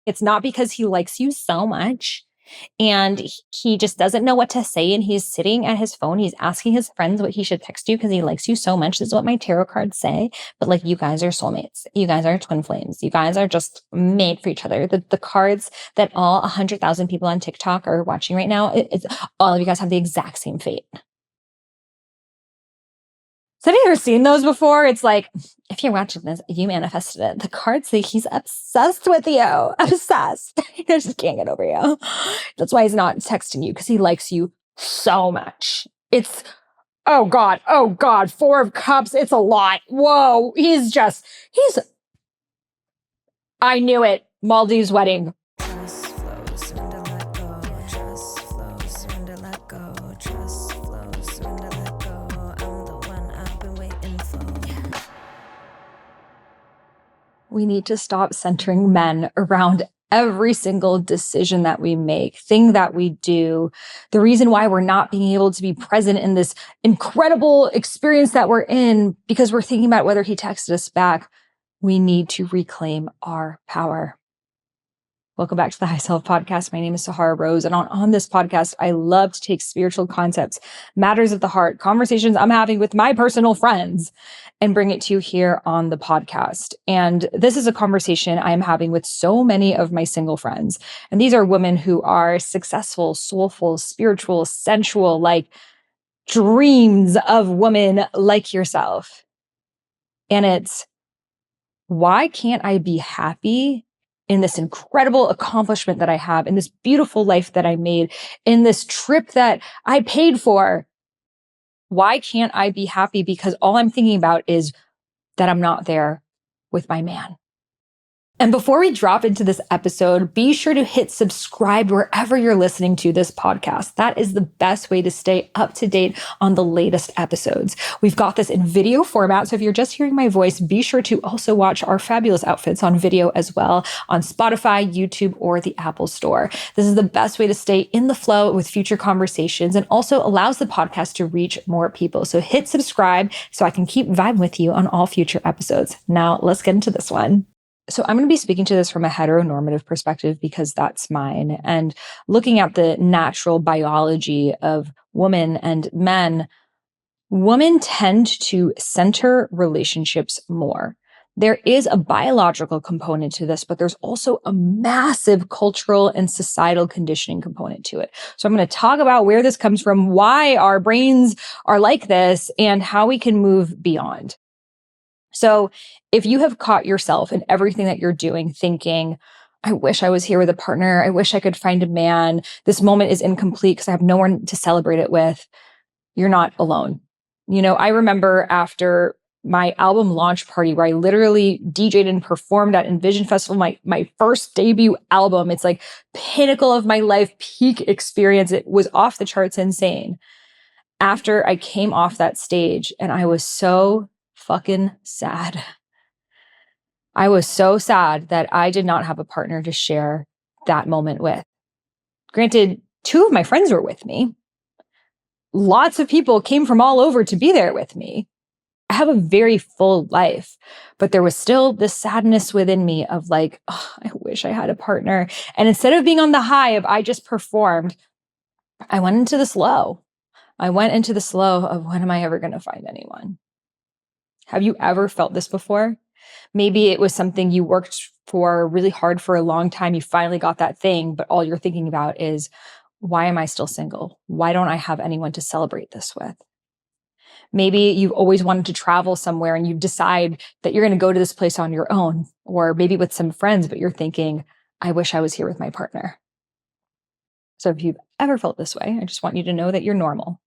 It's not because he likes you so much and he just doesn't know what to say. And he's sitting at his phone. He's asking his friends what he should text you because he likes you so much. This is what my tarot cards say. But like, you guys are soulmates. You guys are twin flames. You guys are just made for each other. The cards that all 100,000 people on TikTok are watching right now, it's all of you guys have the exact same fate. So have you ever seen those before? It's like, if you're watching this, you manifested it. The cards say he's obsessed with you. Obsessed. He just can't get over you. That's why he's not texting you, because he likes you so much. It's, oh God, 4 of Cups. It's a lot. Whoa. I knew it. Maldives wedding. We need to stop centering men around every single decision that we make, thing that we do. The reason why we're not being able to be present in this incredible experience that we're in, because we're thinking about whether he texted us back. We need to reclaim our power. Welcome back to the High Self Podcast. My name is Sahara Rose. And on this podcast, I love to take spiritual concepts, matters of the heart, conversations I'm having with my personal friends, and bring it to you here on the podcast. And this is a conversation I am having with so many of my single friends. And these are women who are successful, soulful, spiritual, sensual, like dreams of women like yourself. And it's, why can't I be happy in this incredible accomplishment that I have, in this beautiful life that I made, in this trip that I paid for? Why can't I be happy? Because all I'm thinking about is that I'm not there with my man. And before we drop into this episode, be sure to hit subscribe wherever you're listening to this podcast. That is the best way to stay up to date on the latest episodes. We've got this in video format, so if you're just hearing my voice, be sure to also watch our fabulous outfits on video as well on Spotify, YouTube, or the Apple Store. This is the best way to stay in the flow with future conversations and also allows the podcast to reach more people. So hit subscribe so I can keep vibing with you on all future episodes. Now let's get into this one. So I'm going to be speaking to this from a heteronormative perspective because that's mine. And looking at the natural biology of women and men, women tend to center relationships more. There is a biological component to this, but there's also a massive cultural and societal conditioning component to it. So I'm going to talk about where this comes from, why our brains are like this, and how we can move beyond. So if you have caught yourself in everything that you're doing thinking, I wish I was here with a partner. I wish I could find a man. This moment is incomplete because I have no one to celebrate it with. You're not alone. You know, I remember after my album launch party where I literally DJ'd and performed at Envision Festival, my first debut album. It's like pinnacle of my life, peak experience. It was off the charts, insane. After I came off that stage, and I was so fucking sad. I was so sad that I did not have a partner to share that moment with. Granted, 2 of my friends were with me. Lots of people came from all over to be there with me. I have a very full life, but there was still this sadness within me of like, oh, I wish I had a partner. And instead of being on the high of I just performed, I went into this low. I went into this low of when am I ever going to find anyone? Have you ever felt this before? Maybe it was something you worked for really hard for a long time. You finally got that thing, but all you're thinking about is, why am I still single? Why don't I have anyone to celebrate this with? Maybe you've always wanted to travel somewhere and you decide that you're going to go to this place on your own, or maybe with some friends, but you're thinking, I wish I was here with my partner. So if you've ever felt this way, I just want you to know that you're normal.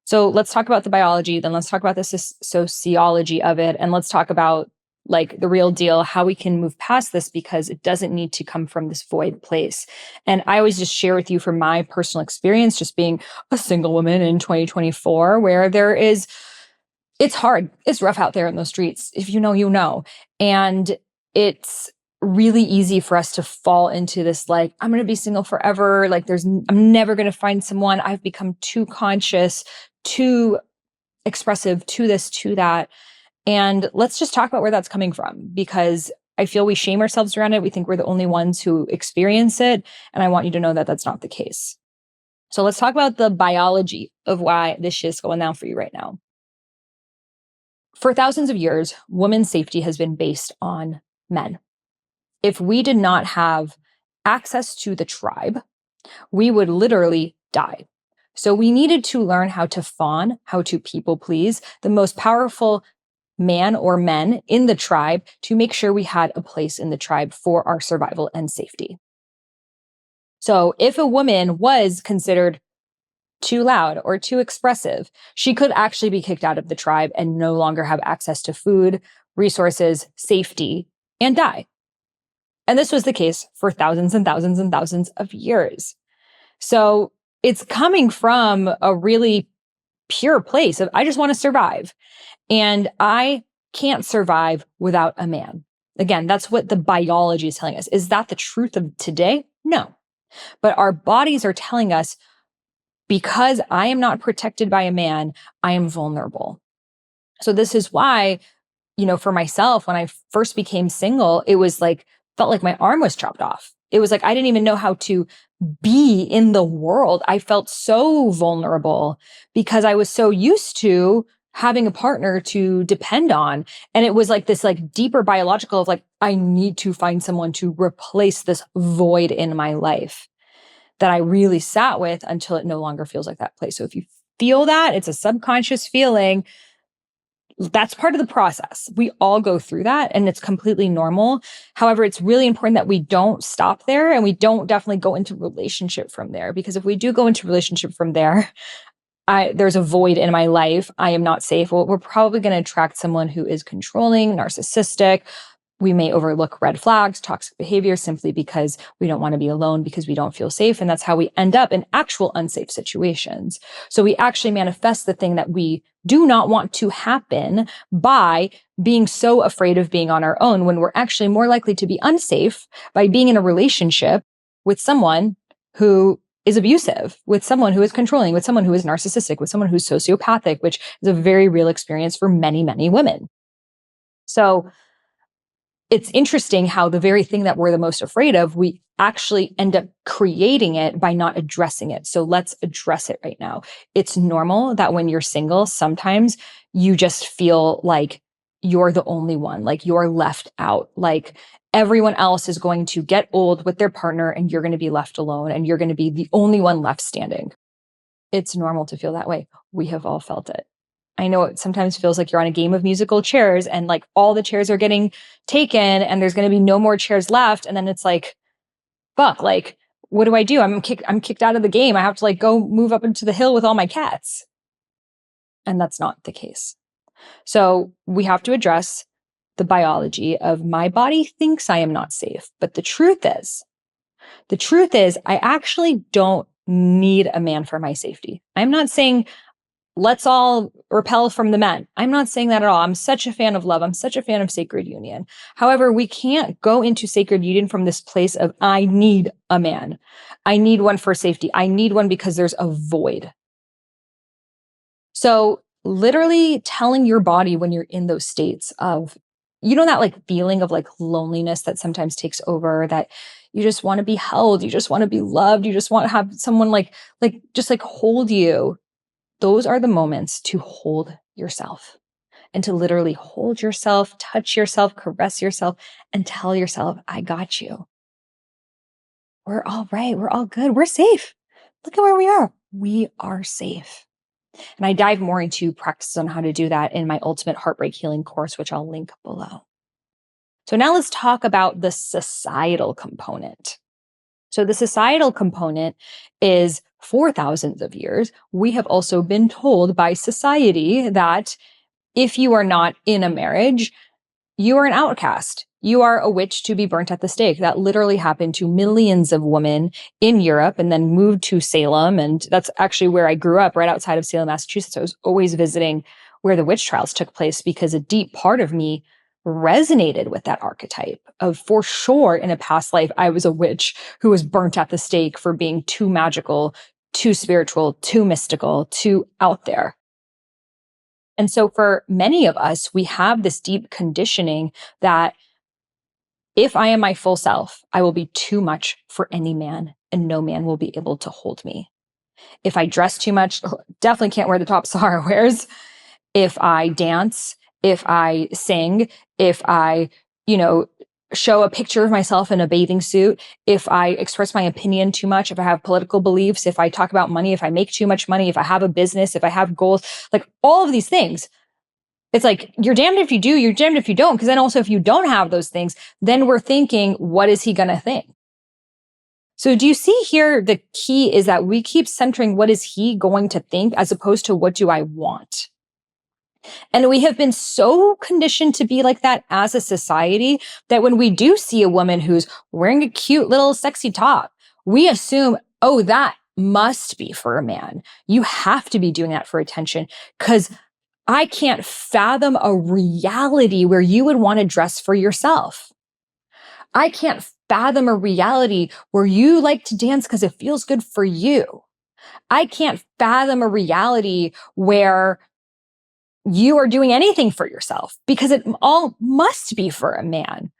So let's talk about the biology, then let's talk about the sociology of it, and let's talk about like the real deal, how we can move past this, because it doesn't need to come from this void place. And I always just share with you from my personal experience, just being a single woman in 2024, where it's hard. It's rough out there in those streets. If you know, you know. And it's really easy for us to fall into this, like, I'm going to be single forever. Like I'm never going to find someone. I've become too conscious, too expressive, to this, to that. And let's just talk about where that's coming from, because I feel we shame ourselves around it. We think we're the only ones who experience it. And I want you to know that that's not the case. So let's talk about the biology of why this shit's going down for you right now. For thousands of years, women's safety has been based on men. If we did not have access to the tribe, we would literally die. So we needed to learn how to fawn, how to people please the most powerful man or men in the tribe to make sure we had a place in the tribe for our survival and safety. So if a woman was considered too loud or too expressive, she could actually be kicked out of the tribe and no longer have access to food, resources, safety, and die. And this was the case for thousands and thousands and thousands of years. So it's coming from a really pure place of, I just want to survive. And I can't survive without a man. Again, that's what the biology is telling us. Is that the truth of today? No. But our bodies are telling us, because I am not protected by a man, I am vulnerable. So this is why, for myself, when I first became single, it was like, felt like my arm was chopped off. It was like, I didn't even know how to be in the world. I felt so vulnerable because I was so used to having a partner to depend on. And it was like this like deeper biological of like, I need to find someone to replace this void in my life that I really sat with until it no longer feels like that place. So if you feel that, it's a subconscious feeling. That's part of the process. We all go through that and it's completely normal. However, it's really important that we don't stop there and we don't definitely go into relationship from there, because if we do go into relationship from there, there's a void in my life. I am not safe. Well, we're probably going to attract someone who is controlling, narcissistic. We may overlook red flags, toxic behavior, simply because we don't want to be alone, because we don't feel safe. And that's how we end up in actual unsafe situations. So we actually manifest the thing that we do not want to happen by being so afraid of being on our own, when we're actually more likely to be unsafe by being in a relationship with someone who is abusive, with someone who is controlling, with someone who is narcissistic, with someone who's sociopathic, which is a very real experience for many, many women. So it's interesting how the very thing that we're the most afraid of, we actually end up creating it by not addressing it. So let's address it right now. It's normal that when you're single, sometimes you just feel like you're the only one, like you're left out, like everyone else is going to get old with their partner and you're going to be left alone and you're going to be the only one left standing. It's normal to feel that way. We have all felt it. I know it sometimes feels like you're on a game of musical chairs and like all the chairs are getting taken and there's going to be no more chairs left. And then it's like, fuck, like, what do I do? I'm kicked out of the game. I have to like go move up into the hill with all my cats. And that's not the case. So we have to address the biology of, my body thinks I am not safe. But the truth is I actually don't need a man for my safety. I'm not saying let's all repel from the men. I'm not saying that at all. I'm such a fan of love. I'm such a fan of sacred union. However, we can't go into sacred union from this place of, I need a man. I need one for safety. I need one because there's a void. So literally telling your body when you're in those states of, that like feeling of like loneliness that sometimes takes over, that you just want to be held. You just want to be loved. You just want to have someone just hold you. Those are the moments to hold yourself and to literally hold yourself, touch yourself, caress yourself, and tell yourself, I got you. We're all right. We're all good. We're safe. Look at where we are. We are safe. And I dive more into practices on how to do that in my Ultimate Heartbreak Healing course, which I'll link below. So now let's talk about the societal component. So the societal component is, for thousands of years, we have also been told by society that if you are not in a marriage, you are an outcast. You are a witch to be burnt at the stake. That literally happened to millions of women in Europe and then moved to Salem. And that's actually where I grew up, right outside of Salem, Massachusetts. I was always visiting where the witch trials took place because a deep part of me resonated with that archetype of, for sure, in a past life, I was a witch who was burnt at the stake for being too magical, too spiritual, too mystical, too out there. And so for many of us, we have this deep conditioning that If I am my full self, I will be too much for any man, and no man will be able to hold me. If I dress too much, definitely can't wear the top Sahara wears. If I dance, if I sing, if I, show a picture of myself in a bathing suit, if I express my opinion too much, if I have political beliefs, if I talk about money, if I make too much money, if I have a business, if I have goals, like all of these things, it's like, you're damned if you do, you're damned if you don't. Because then also, if you don't have those things, then we're thinking, what is he going to think? So do you see here, the key is that we keep centering what is he going to think as opposed to what do I want? And we have been so conditioned to be like that as a society that when we do see a woman who's wearing a cute little sexy top, we assume, oh, that must be for a man. You have to be doing that for attention, because I can't fathom a reality where you would want to dress for yourself. I can't fathom a reality where you like to dance because it feels good for you. I can't fathom a reality where you are doing anything for yourself, because it all must be for a man.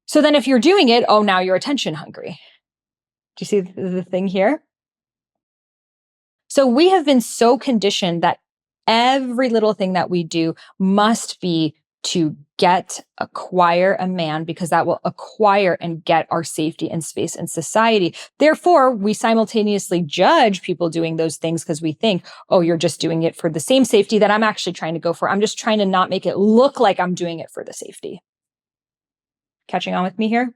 So then if you're doing it, oh, now you're attention hungry. Do you see the thing here? So we have been so conditioned that every little thing that we do must be to acquire a man, because that will acquire and get our safety and space in society. Therefore, we simultaneously judge people doing those things because we think, oh, you're just doing it for the same safety that I'm actually trying to go for. I'm just trying to not make it look like I'm doing it for the safety. Catching on with me here?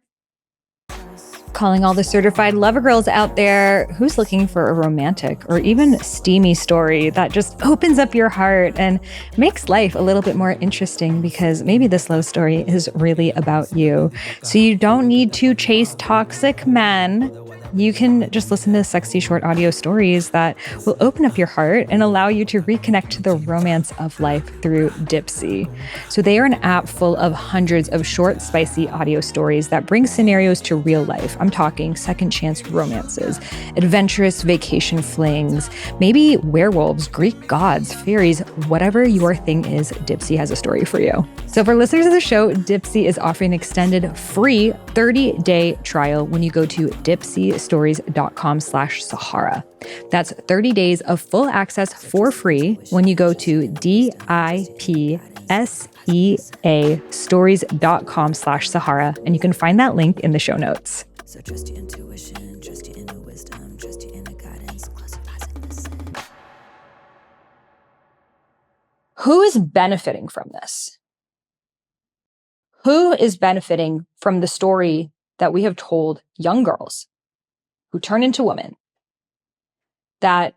Calling all the certified lover girls out there, who's looking for a romantic or even steamy story that just opens up your heart and makes life a little bit more interesting, because maybe this love story is really about you. So you don't need to chase toxic men. You can just listen to sexy short audio stories that will open up your heart and allow you to reconnect to the romance of life through Dipsea. So they are an app full of hundreds of short, spicy audio stories that bring scenarios to real life. I'm talking second chance romances, adventurous vacation flings, maybe werewolves, Greek gods, fairies, whatever your thing is, Dipsea has a story for you. So for listeners of the show, Dipsea is offering an extended free 30-day trial when you go to dipseastories.com/Sahara. That's 30 days of full access for free when you go to dipseastories.com/Sahara, and you can find that link in the show notes. So trust your intuition, trust your inner wisdom, trust your inner guidance, close your eyes and listen. Who is benefiting from this? Who is benefiting from the story that we have told young girls who turn into women? That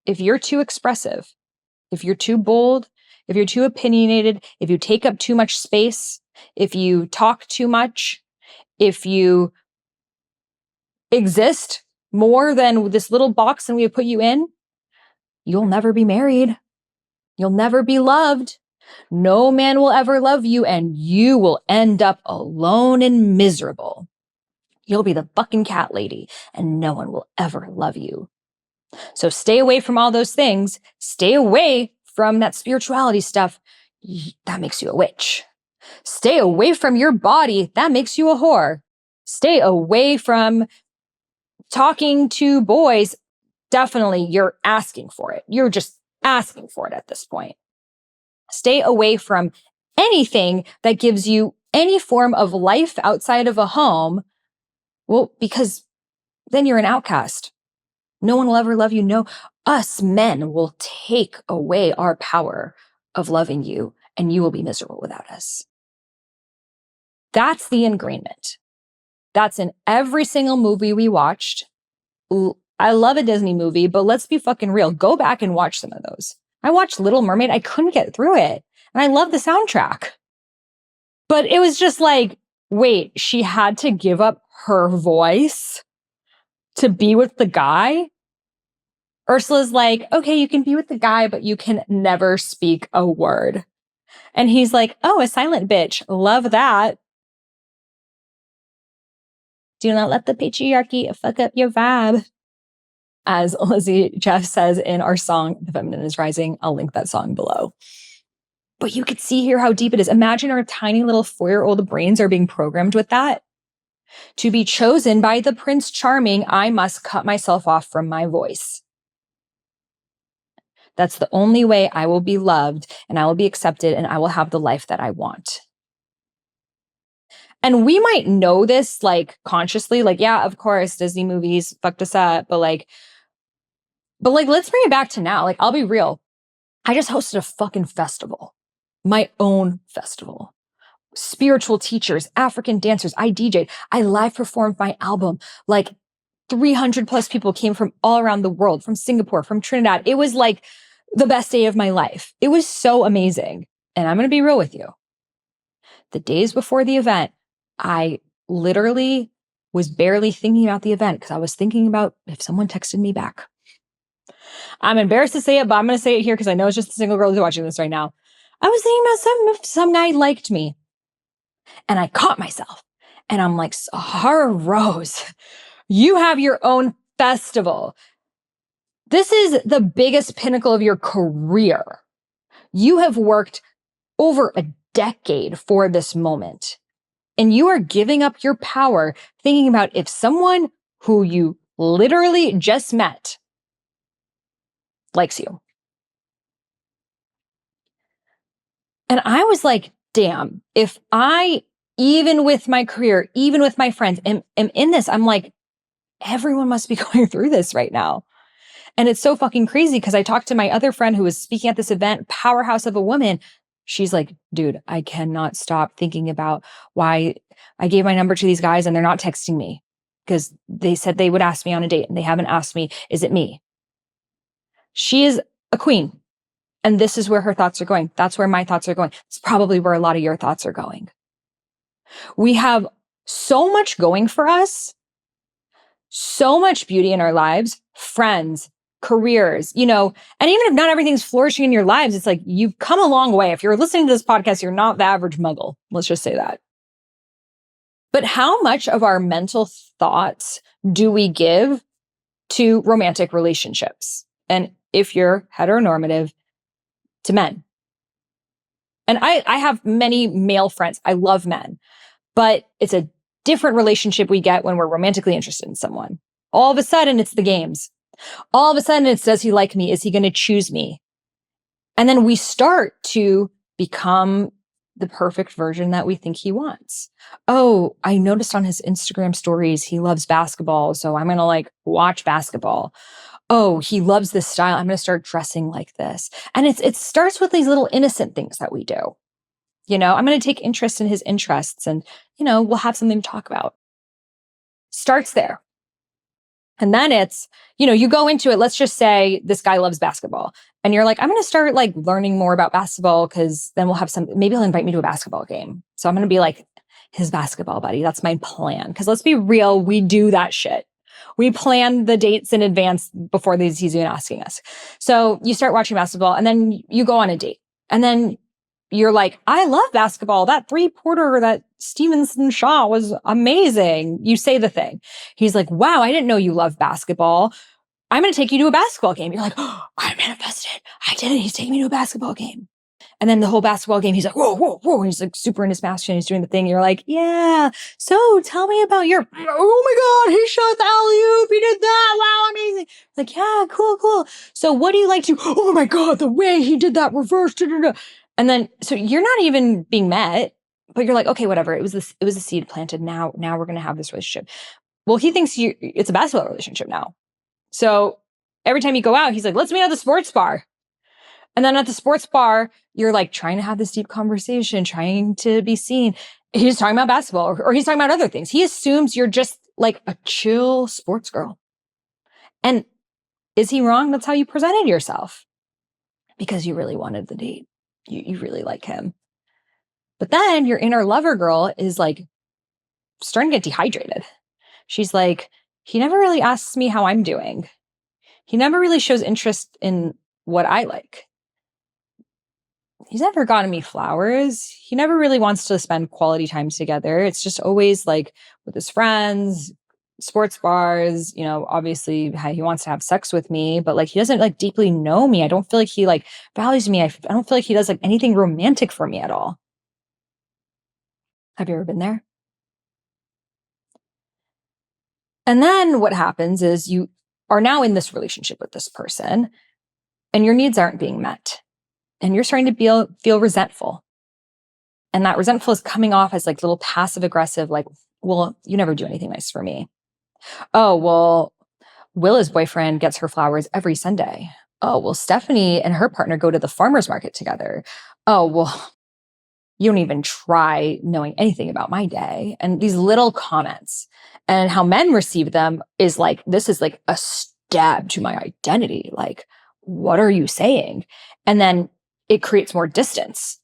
if you're too expressive, if you're too bold, if you're too opinionated, if you take up too much space, if you talk too much, if you exist more than this little box and we have put you in, you'll never be married. You'll never be loved. No man will ever love you, and you will end up alone and miserable. You'll be the fucking cat lady, and no one will ever love you. So stay away from all those things. Stay away from that spirituality stuff. That makes you a witch. Stay away from your body. That makes you a whore. Stay away from talking to boys. Definitely, you're asking for it. You're just asking for it at this point. Stay away from anything that gives you any form of life outside of a home. Well, because then you're an outcast. No one will ever love you. No, us men will take away our power of loving you, and you will be miserable without us. That's the ingrainment. That's in every single movie we watched. I love a Disney movie, but let's be fucking real. Go back and watch some of those. I watched Little Mermaid. I couldn't get through it. And I love the soundtrack. But it was just like, wait, she had to give up her voice to be with the guy? Ursula's like, okay, you can be with the guy, but you can never speak a word. And he's like, oh, a silent bitch. Love that. Do not let the patriarchy fuck up your vibe. As Lizzie Jeff says in our song, The Feminine is Rising. I'll link that song below. But you could see here how deep it is. Imagine our tiny little 4-year-old brains are being programmed with that. To be chosen by the Prince Charming, I must cut myself off from my voice. That's the only way I will be loved and I will be accepted and I will have the life that I want. And we might know this like consciously, like, yeah, of course, Disney movies fucked us up, but let's bring it back to now. Like, I'll be real. I just hosted a fucking festival, my own festival. Spiritual teachers, African dancers. I DJ'd. I live performed my album. Like 300 plus people came from all around the world, from Singapore, from Trinidad. It was like the best day of my life. It was so amazing. And I'm going to be real with you. The days before the event, I literally was barely thinking about the event because I was thinking about if someone texted me back. I'm embarrassed to say it, but I'm going to say it here because I know it's just a single girl who's watching this right now. I was thinking about some guy liked me. And I caught myself. And I'm like, Sahara Rose, you have your own festival. This is the biggest pinnacle of your career. You have worked over a decade for this moment. And you are giving up your power thinking about if someone who you literally just met likes you. And I was like, damn, if I, even with my career, even with my friends, am in this, I'm like, everyone must be going through this right now. And it's so fucking crazy because I talked to my other friend who was speaking at this event, powerhouse of a woman. She's like, dude, I cannot stop thinking about why I gave my number to these guys and they're not texting me because they said they would ask me on a date and they haven't asked me, is it me? She is a queen. And this is where her thoughts are going. That's where my thoughts are going. It's probably where a lot of your thoughts are going. We have so much going for us, so much beauty in our lives, friends, careers, and even if not everything's flourishing in your lives, it's like you've come a long way. If you're listening to this podcast, you're not the average muggle. Let's just say that. But how much of our mental thoughts do we give to romantic relationships? And if you're heteronormative, to men. And I have many male friends. I love men, but it's a different relationship we get when we're romantically interested in someone. All of a sudden, it's the games. All of a sudden, it's, does he like me? Is he going to choose me? And then we start to become the perfect version that we think he wants. Oh, I noticed on his Instagram stories, he loves basketball. So I'm going to watch basketball. Oh, he loves this style. I'm going to start dressing like this. And it starts with these little innocent things that we do. I'm going to take interest in his interests and, we'll have something to talk about. Starts there. And then it's, you go into it. Let's just say this guy loves basketball and you're like, I'm going to start learning more about basketball because then we'll have maybe he'll invite me to a basketball game. So I'm going to be like his basketball buddy. That's my plan. Because let's be real, we do that shit. We plan the dates in advance before he's even asking us. So you start watching basketball and then you go on a date. And then you're like, I love basketball. That 3-pointer that Stevenson shot was amazing. You say the thing. He's like, wow, I didn't know you love basketball. I'm going to take you to a basketball game. You're like, oh, I'm manifested. I did it. He's taking me to a basketball game. And then the whole basketball game, he's like, whoa, whoa, whoa. And he's like super in his mask and he's doing the thing. You're like, yeah. So tell me about oh my God, he shot the alley-oop. He did that. Wow, amazing. Like, yeah, cool, cool. So what do you like to, oh my God, the way he did that reverse. Da, da, da. And then, so you're not even being met, but you're like, okay, whatever. It was a seed planted. Now we're going to have this relationship. Well, he thinks it's a basketball relationship now. So every time you go out, he's like, let's meet at the sports bar. And then at the sports bar, you're trying to have this deep conversation, trying to be seen. He's talking about basketball or he's talking about other things. He assumes you're just a chill sports girl. And is he wrong? That's how you presented yourself because you really wanted the date. You really like him. But then your inner lover girl is starting to get dehydrated. She's like, he never really asks me how I'm doing. He never really shows interest in what I like. He's never gotten me flowers. He never really wants to spend quality time together. It's just always with his friends, sports bars, obviously he wants to have sex with me, but like he doesn't like deeply know me. I don't feel like he like values me. I don't feel like he does like anything romantic for me at all. Have you ever been there? And then what happens is you are now in this relationship with this person and your needs aren't being met and you're starting to feel resentful. And that resentful is coming off as like little passive aggressive, like, well, you never do anything nice for me. Oh, well, Willa's boyfriend gets her flowers every Sunday. Oh, well, Stephanie and her partner go to the farmer's market together. Oh, well, you don't even try knowing anything about my day. And these little comments and how men receive them is like, this is like a stab to my identity. Like, what are you saying? And then it creates more distance.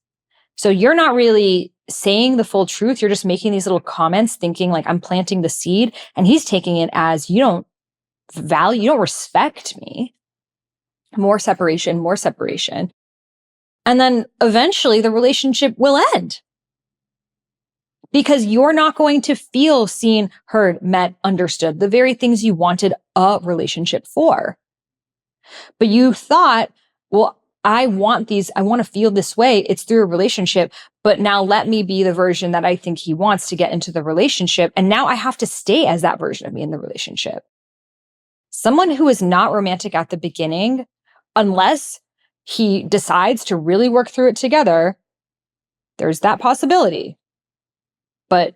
So you're not really saying the full truth. You're just making these little comments thinking like I'm planting the seed, and he's taking it as you don't respect me. More separation. And then eventually the relationship will end because you're not going to feel seen, heard, met, understood, the very things you wanted a relationship for. But you thought, well, I want to feel this way. It's through a relationship, but now let me be the version that I think he wants to get into the relationship. And now I have to stay as that version of me in the relationship. Someone who is not romantic at the beginning, unless he decides to really work through it together, there's that possibility. But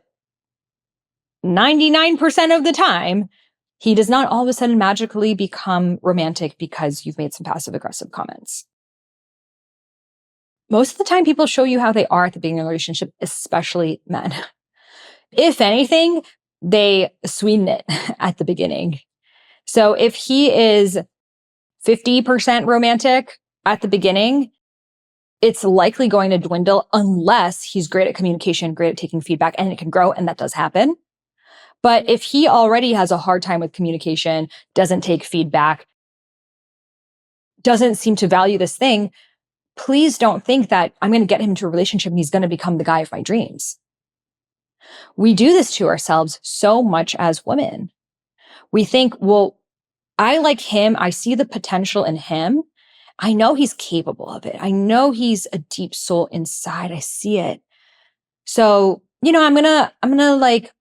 99% of the time, he does not all of a sudden magically become romantic because you've made some passive aggressive comments. Most of the time, people show you how they are at the beginning of the relationship, especially men. If anything, they sweeten it at the beginning. So if he is 50% romantic at the beginning, it's likely going to dwindle unless he's great at communication, great at taking feedback, and it can grow, and that does happen. But if he already has a hard time with communication, doesn't take feedback, doesn't seem to value this thing, please don't think that I'm going to get him into a relationship and he's going to become the guy of my dreams. We do this to ourselves so much as women. We think, well, I like him. I see the potential in him. I know he's capable of it. I know he's a deep soul inside. I see it. So, I'm going to like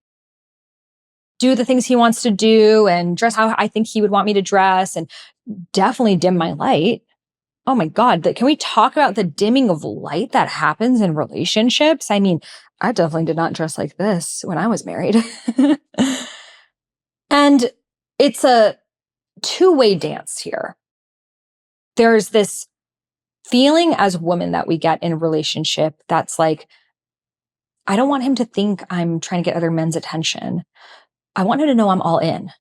do the things he wants to do and dress how I think he would want me to dress and definitely dim my light. Oh my God, can we talk about the dimming of light that happens in relationships? I mean, I definitely did not dress like this when I was married. And it's a two-way dance here. There's this feeling as women that we get in a relationship that's like, I don't want him to think I'm trying to get other men's attention. I want him to know I'm all in.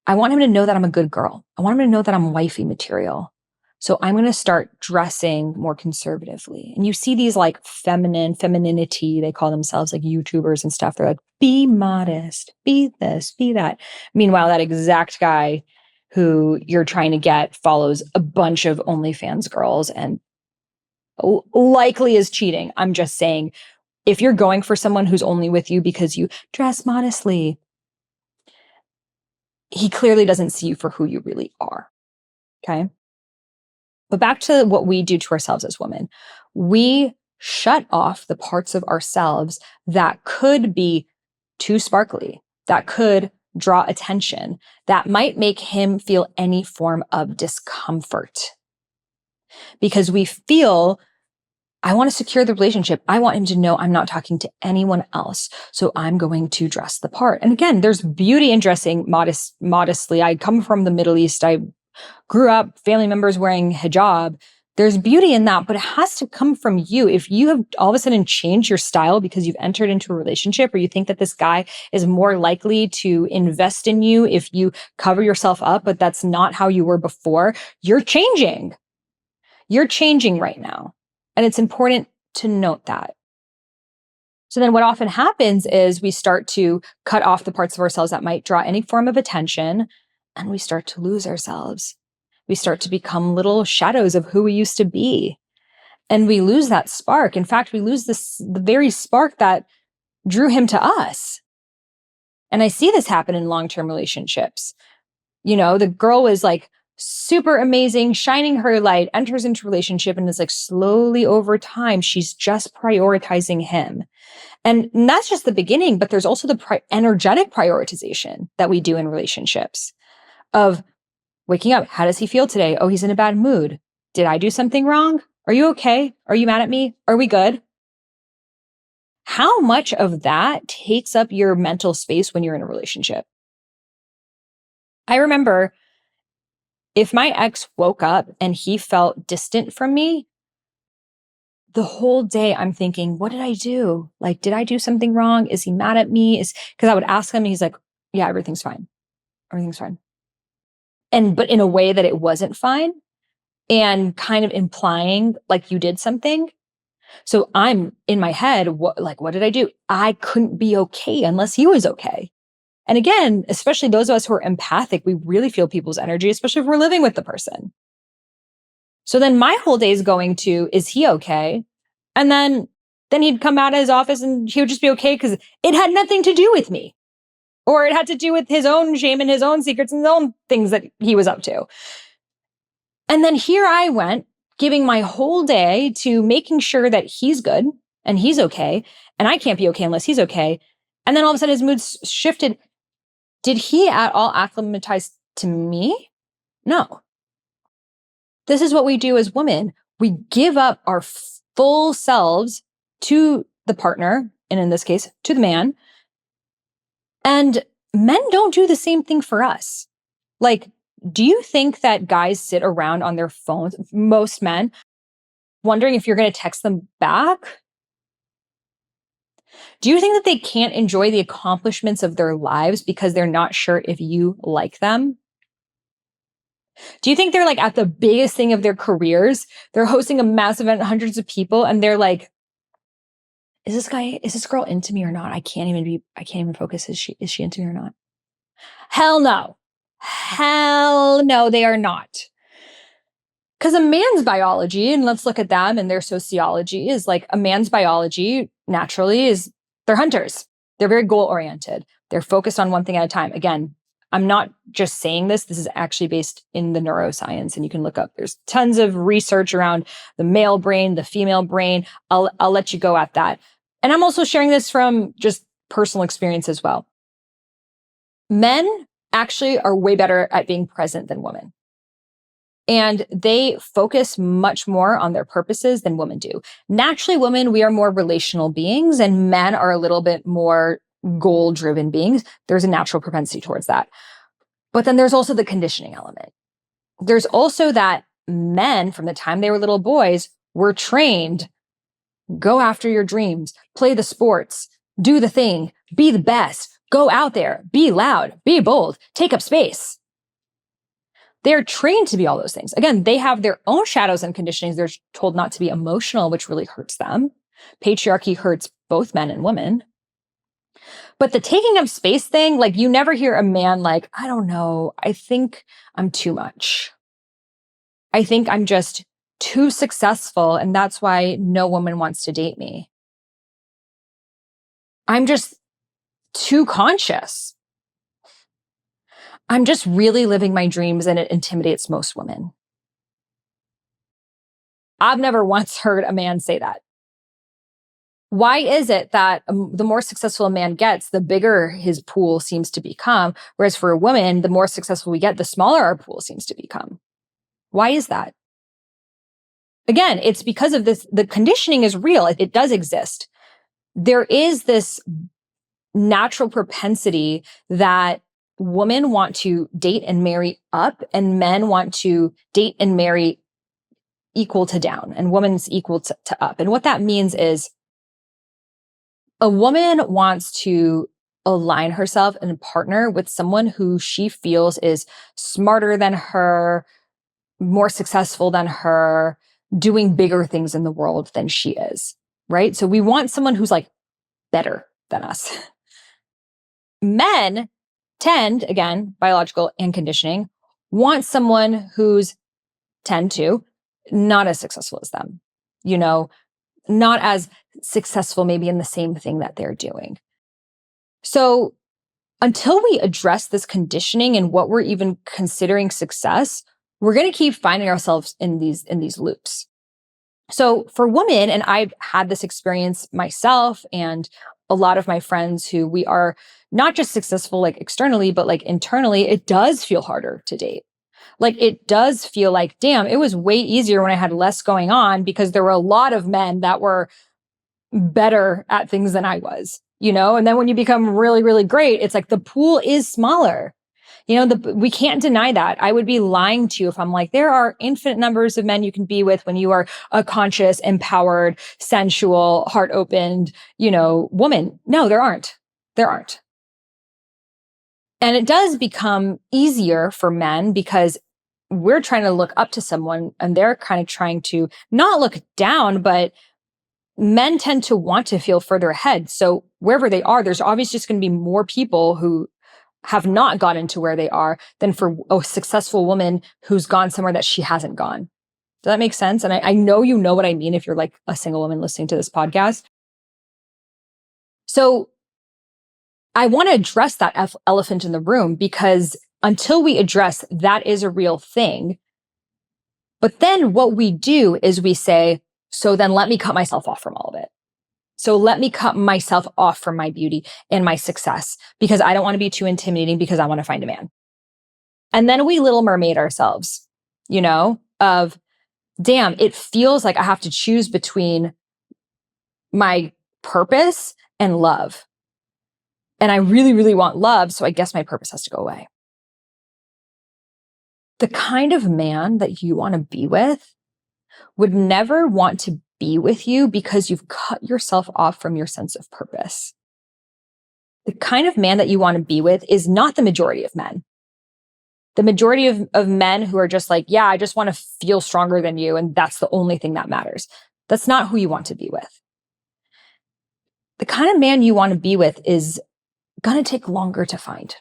I want him to know that I'm a good girl. I want him to know that I'm wifey material. So I'm going to start dressing more conservatively. And you see these like femininity, they call themselves like YouTubers and stuff. They're like, be modest, be this, be that. Meanwhile, that exact guy who you're trying to get follows a bunch of OnlyFans girls and likely is cheating. I'm just saying, if you're going for someone who's only with you because you dress modestly, he clearly doesn't see you for who you really are. Okay. But back to what we do to ourselves as women, we shut off the parts of ourselves that could be too sparkly, that could draw attention, that might make him feel any form of discomfort. Because we feel, I want to secure the relationship. I want him to know I'm not talking to anyone else. So I'm going to dress the part. And again, there's beauty in dressing modestly. I come from the Middle East. I grew up family members wearing hijab. There's beauty in that, but it has to come from you. If you have all of a sudden changed your style because you've entered into a relationship, or you think that this guy is more likely to invest in you if you cover yourself up, but that's not how you were before, you're changing. You're changing right now. And it's important to note that. So then what often happens is we start to cut off the parts of ourselves that might draw any form of attention, and we start to lose ourselves. We start to become little shadows of who we used to be. And we lose that spark. In fact, we lose the very spark that drew him to us. And I see this happen in long-term relationships. The girl is like super amazing, shining her light, enters into relationship, and is like slowly over time, she's just prioritizing him. And that's just the beginning, but there's also the energetic prioritization that we do in relationships of waking up. How does he feel today? Oh, he's in a bad mood. Did I do something wrong? Are you okay? Are you mad at me? Are we good? How much of that takes up your mental space when you're in a relationship? I remember if my ex woke up and he felt distant from me, the whole day I'm thinking, what did I do? Like, did I do something wrong? Is he mad at me? Because I would ask him and he's like, yeah, everything's fine. Everything's fine. But in a way that it wasn't fine and kind of implying like you did something. So I'm in my head, what did I do? I couldn't be okay unless he was okay. And again, especially those of us who are empathic, we really feel people's energy, especially if we're living with the person. So then my whole day is going to, is he okay? And then he'd come out of his office and he would just be okay because it had nothing to do with me. Or it had to do with his own shame and his own secrets and his own things that he was up to. And then here I went, giving my whole day to making sure that he's good and he's okay. And I can't be okay unless he's okay. And then all of a sudden his mood shifted. Did he at all acclimatize to me? No. This is what we do as women. We give up our full selves to the partner, and in this case, to the man. And men don't do the same thing for us. Like, do you think that guys sit around on their phones, most men, wondering if you're going to text them back? Do you think that they can't enjoy the accomplishments of their lives because they're not sure if you like them? Do you think they're like at the biggest thing of their careers? They're hosting a massive event, hundreds of people, and they're like, is this girl into me or not? I can't even focus. Is she into me or not? Hell no. Hell no, they are not. Because a man's biology, and let's look at them and their sociology, is like a man's biology naturally is they're hunters. They're very goal oriented. They're focused on one thing at a time. Again, I'm not just saying this. This is actually based in the neuroscience, and you can look up. There's tons of research around the male brain, the female brain. I'll let you go at that. And I'm also sharing this from just personal experience as well. Men actually are way better at being present than women. And they focus much more on their purposes than women do. Naturally, women, we are more relational beings, and men are a little bit more goal-driven beings. There's a natural propensity towards that. But then there's also the conditioning element. There's also that men, from the time they were little boys, were trained, go after your dreams, play the sports, do the thing, be the best, go out there, be loud, be bold, take up space. They're trained to be all those things. Again, they have their own shadows and conditionings. They're told not to be emotional, which really hurts them. Patriarchy hurts both men and women. But the taking up space thing, like you never hear a man like, I don't know, I think I'm too much. I think I'm just too successful, and that's why no woman wants to date me. I'm just too conscious. I'm just really living my dreams, and it intimidates most women. I've never once heard a man say that. Why is it that the more successful a man gets, the bigger his pool seems to become? Whereas for a woman, the more successful we get, the smaller our pool seems to become. Why is that? Again, it's because of this. The conditioning is real. It does exist. There is this natural propensity that women want to date and marry up, and men want to date and marry equal to down, and women's equal to up. And what that means is a woman wants to align herself and partner with someone who she feels is smarter than her, more successful than her, doing bigger things in the world than she is, right? So we want someone who's like better than us. Men tend, again, biological and conditioning, want someone who's not as successful as them, not as successful maybe in the same thing that they're doing. So until we address this conditioning and what we're even considering success, we're going to keep finding ourselves in these loops. So for women, and I've had this experience myself and a lot of my friends who we are not just successful like externally, but like internally, it does feel harder to date. Like it does feel like, damn, it was way easier when I had less going on because there were a lot of men that were better at things than I was, And then when you become really, really great, it's like the pool is smaller. We can't deny that. I would be lying to you if I'm like, there are infinite numbers of men you can be with when you are a conscious, empowered, sensual, heart opened, woman. No, there aren't. There aren't. And it does become easier for men because we're trying to look up to someone and they're kind of trying to not look down, but men tend to want to feel further ahead. So wherever they are, there's obviously just going to be more people who have not gotten to where they are than for a successful woman who's gone somewhere that she hasn't gone. Does that make sense? And I know you know what I mean if you're like a single woman listening to this podcast. So I want to address that elephant in the room because until we address that is a real thing. But then what we do is we say, so then let me cut myself off from all of it. So let me cut myself off from my beauty and my success because I don't want to be too intimidating because I want to find a man. And then we little mermaid ourselves, of damn, it feels like I have to choose between my purpose and love. And I really, really want love. So I guess my purpose has to go away. The kind of man that you want to be with would never want to be with you because you've cut yourself off from your sense of purpose. The kind of man that you want to be with is not the majority of men. The majority of men who are just like, yeah, I just want to feel stronger than you. And that's the only thing that matters. That's not who you want to be with. The kind of man you want to be with is going to take longer to find.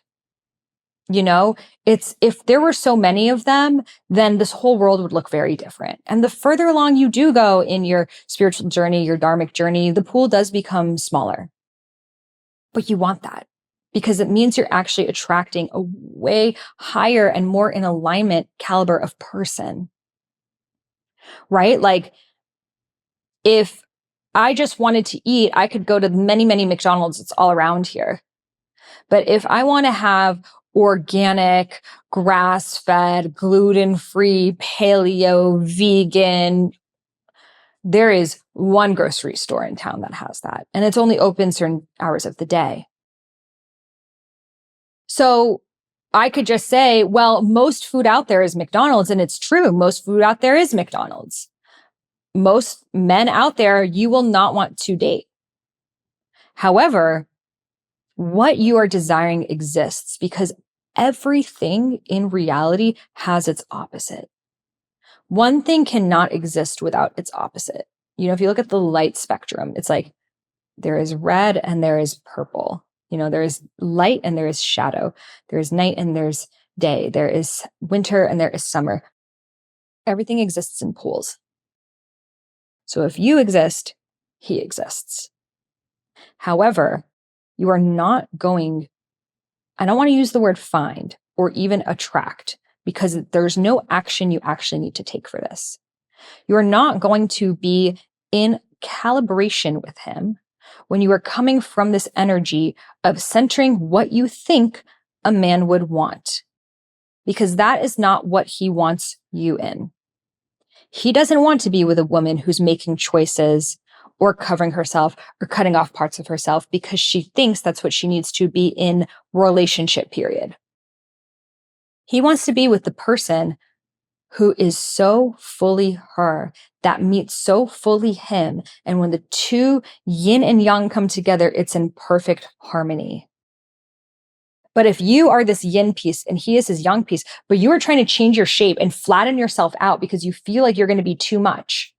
It's if there were so many of them, then this whole world would look very different. And the further along you do go in your spiritual journey, your dharmic journey, the pool does become smaller. But you want that because it means you're actually attracting a way higher and more in alignment caliber of person, right? Like if I just wanted to eat, I could go to many, many McDonald's. It's all around here. But if I want to have organic, grass-fed, gluten-free, paleo, vegan, there is one grocery store in town that has that. And it's only open certain hours of the day. So I could just say, well, most food out there is McDonald's. And it's true. Most food out there is McDonald's. Most men out there, you will not want to date. However, what you are desiring exists because everything in reality has its opposite. One thing cannot exist without its opposite. If you look at the light spectrum, it's like there is red and there is purple. There is light and there is shadow. There is night and there's day. There is winter and there is summer. Everything exists in pools. So if you exist, he exists. However, you are not going, I don't want to use the word find or even attract because there's no action you actually need to take for this. You are not going to be in calibration with him when you are coming from this energy of centering what you think a man would want, because that is not what he wants you in. He doesn't want to be with a woman who's making choices or covering herself or cutting off parts of herself because she thinks that's what she needs to be in relationship period. He wants to be with the person who is so fully her, that meets so fully him. And when the two yin and yang come together, it's in perfect harmony. But if you are this yin piece and he is his yang piece, but you are trying to change your shape and flatten yourself out because you feel like you're going to be too much,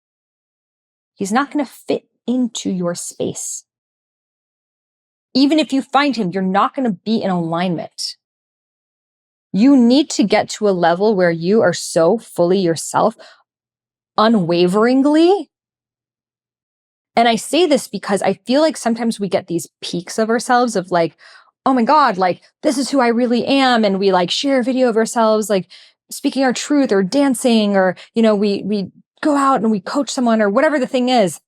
he's not going to fit into your space. Even if you find him, you're not going to be in alignment. You need to get to a level where you are so fully yourself, unwaveringly. And I say this because I feel like sometimes we get these peaks of ourselves of like, oh my God, like this is who I really am. And we like share a video of ourselves, like speaking our truth or dancing, or, we go out and we coach someone or whatever the thing is.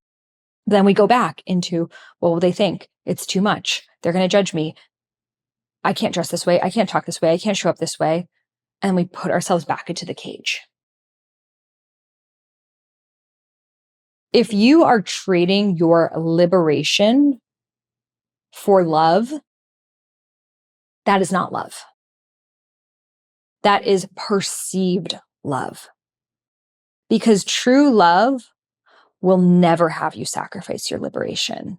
Then we go back into, what will they think? It's too much. They're going to judge me. I can't dress this way. I can't talk this way. I can't show up this way. And we put ourselves back into the cage. If you are trading your liberation for love, that is not love. That is perceived love. Because true love will never have you sacrifice your liberation.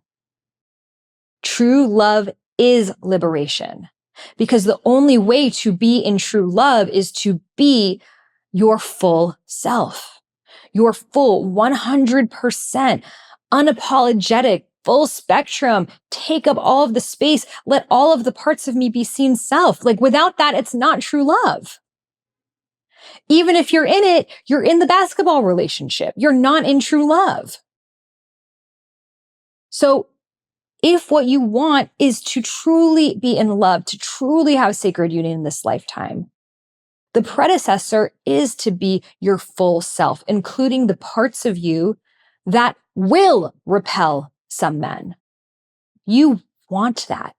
True love is liberation, because the only way to be in true love is to be your full self, your full 100% unapologetic, full spectrum, take up all of the space, let all of the parts of me be seen self. Like without that, it's not true love. Even if you're in it, you're in the basketball relationship. You're not in true love. So if what you want is to truly be in love, to truly have sacred union in this lifetime, the predecessor is to be your full self, including the parts of you that will repel some men. You want that.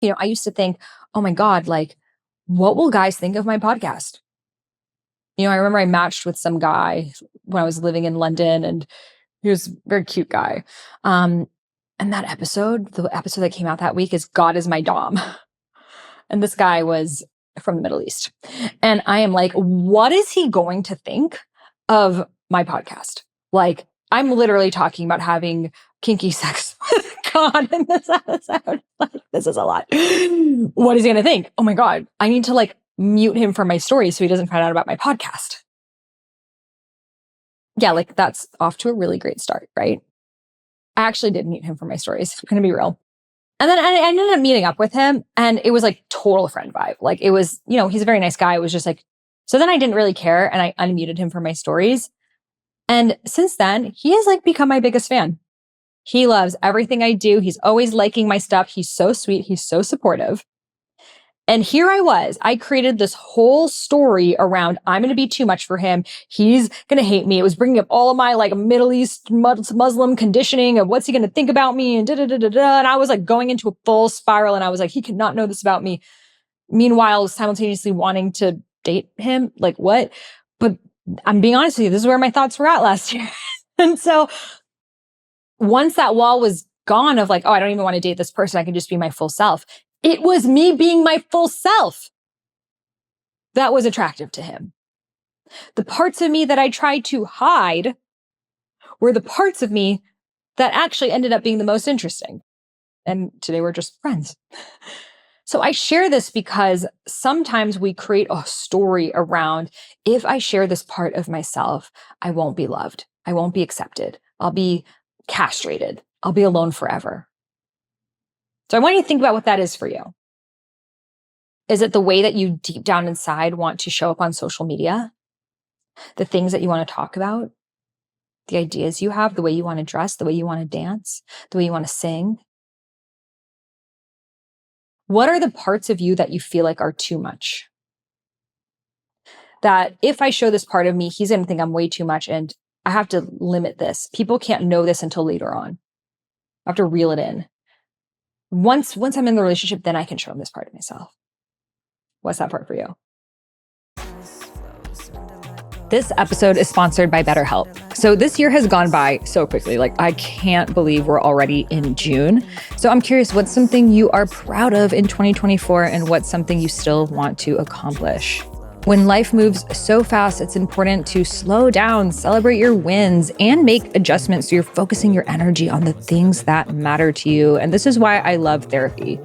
I used to think, oh my God, like, what will guys think of my podcast? I remember I matched with some guy when I was living in London, and he was a very cute guy. And the episode that came out that week is God is my Dom. And this guy was from the Middle East. And I am like, what is he going to think of my podcast? Like, I'm literally talking about having kinky sex with God in this episode. Like, this is a lot. What is he going to think? Oh my God, I need to like mute him from my story so he doesn't find out about my podcast. Yeah, like that's off to a really great start, right? I actually did mute him from my stories. I'm going to be real. And then I ended up meeting up with him, and it was like total friend vibe. Like it was, he's a very nice guy. It was just like, so then I didn't really care, and I unmuted him from my stories. And since then, he has like become my biggest fan. He loves everything I do. He's always liking my stuff. He's so sweet. He's so supportive. And here I created this whole story around, I'm going to be too much for him. He's going to hate me. It was bringing up all of my like Middle East Muslim conditioning of what's he going to think about me and da-da-da-da-da. And I was like going into a full spiral, and I was like, he cannot know this about me. Meanwhile, simultaneously wanting to date him. Like what? But I'm being honest with you, this is where my thoughts were at last year. And so once that wall was gone of like, oh, I don't even want to date this person, I can just be my full self. It was me being my full self that was attractive to him. The parts of me that I tried to hide were the parts of me that actually ended up being the most interesting. And today we're just friends. So I share this because sometimes we create a story around, if I share this part of myself, I won't be loved. I won't be accepted. I'll be castrated. I'll be alone forever. So I want you to think about what that is for you. Is it the way that you deep down inside want to show up on social media? The things that you want to talk about? The ideas you have, the way you want to dress, the way you want to dance, the way you want to sing? What are the parts of you that you feel like are too much? That if I show this part of me, he's going to think I'm way too much, and I have to limit this. People can't know this until later on. I have to reel it in. Once I'm in the relationship, then I can show him this part of myself. What's that part for you? This episode is sponsored by BetterHelp. So this year has gone by so quickly. Like, I can't believe we're already in June. So I'm curious, what's something you are proud of in 2024, and what's something you still want to accomplish? When life moves so fast, it's important to slow down, celebrate your wins, and make adjustments so you're focusing your energy on the things that matter to you. And this is why I love therapy.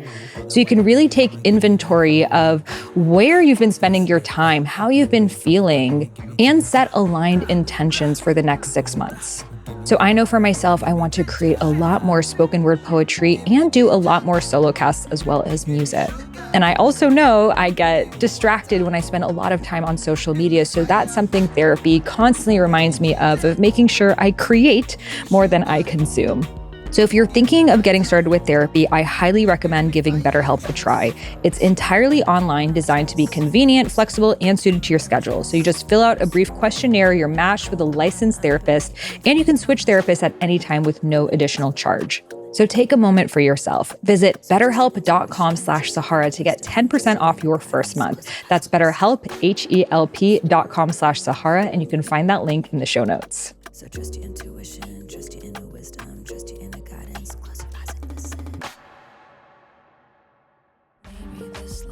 So you can really take inventory of where you've been spending your time, how you've been feeling, and set aligned intentions for the next 6 months. So I know for myself, I want to create a lot more spoken word poetry and do a lot more solo casts as well as music. And I also know I get distracted when I spend a lot of time on social media. So that's something therapy constantly reminds me of making sure I create more than I consume. So if you're thinking of getting started with therapy, I highly recommend giving BetterHelp a try. It's entirely online, designed to be convenient, flexible, and suited to your schedule. So you just fill out a brief questionnaire, you're matched with a licensed therapist, and you can switch therapists at any time with no additional charge. So take a moment for yourself. Visit betterhelp.com/Sahara to get 10% off your first month. That's BetterHelp, HELP.com/Sahara, and you can find that link in the show notes. So trust your intuition, trust your inner wisdom, trust your inner guidance. Close your eyes and listen.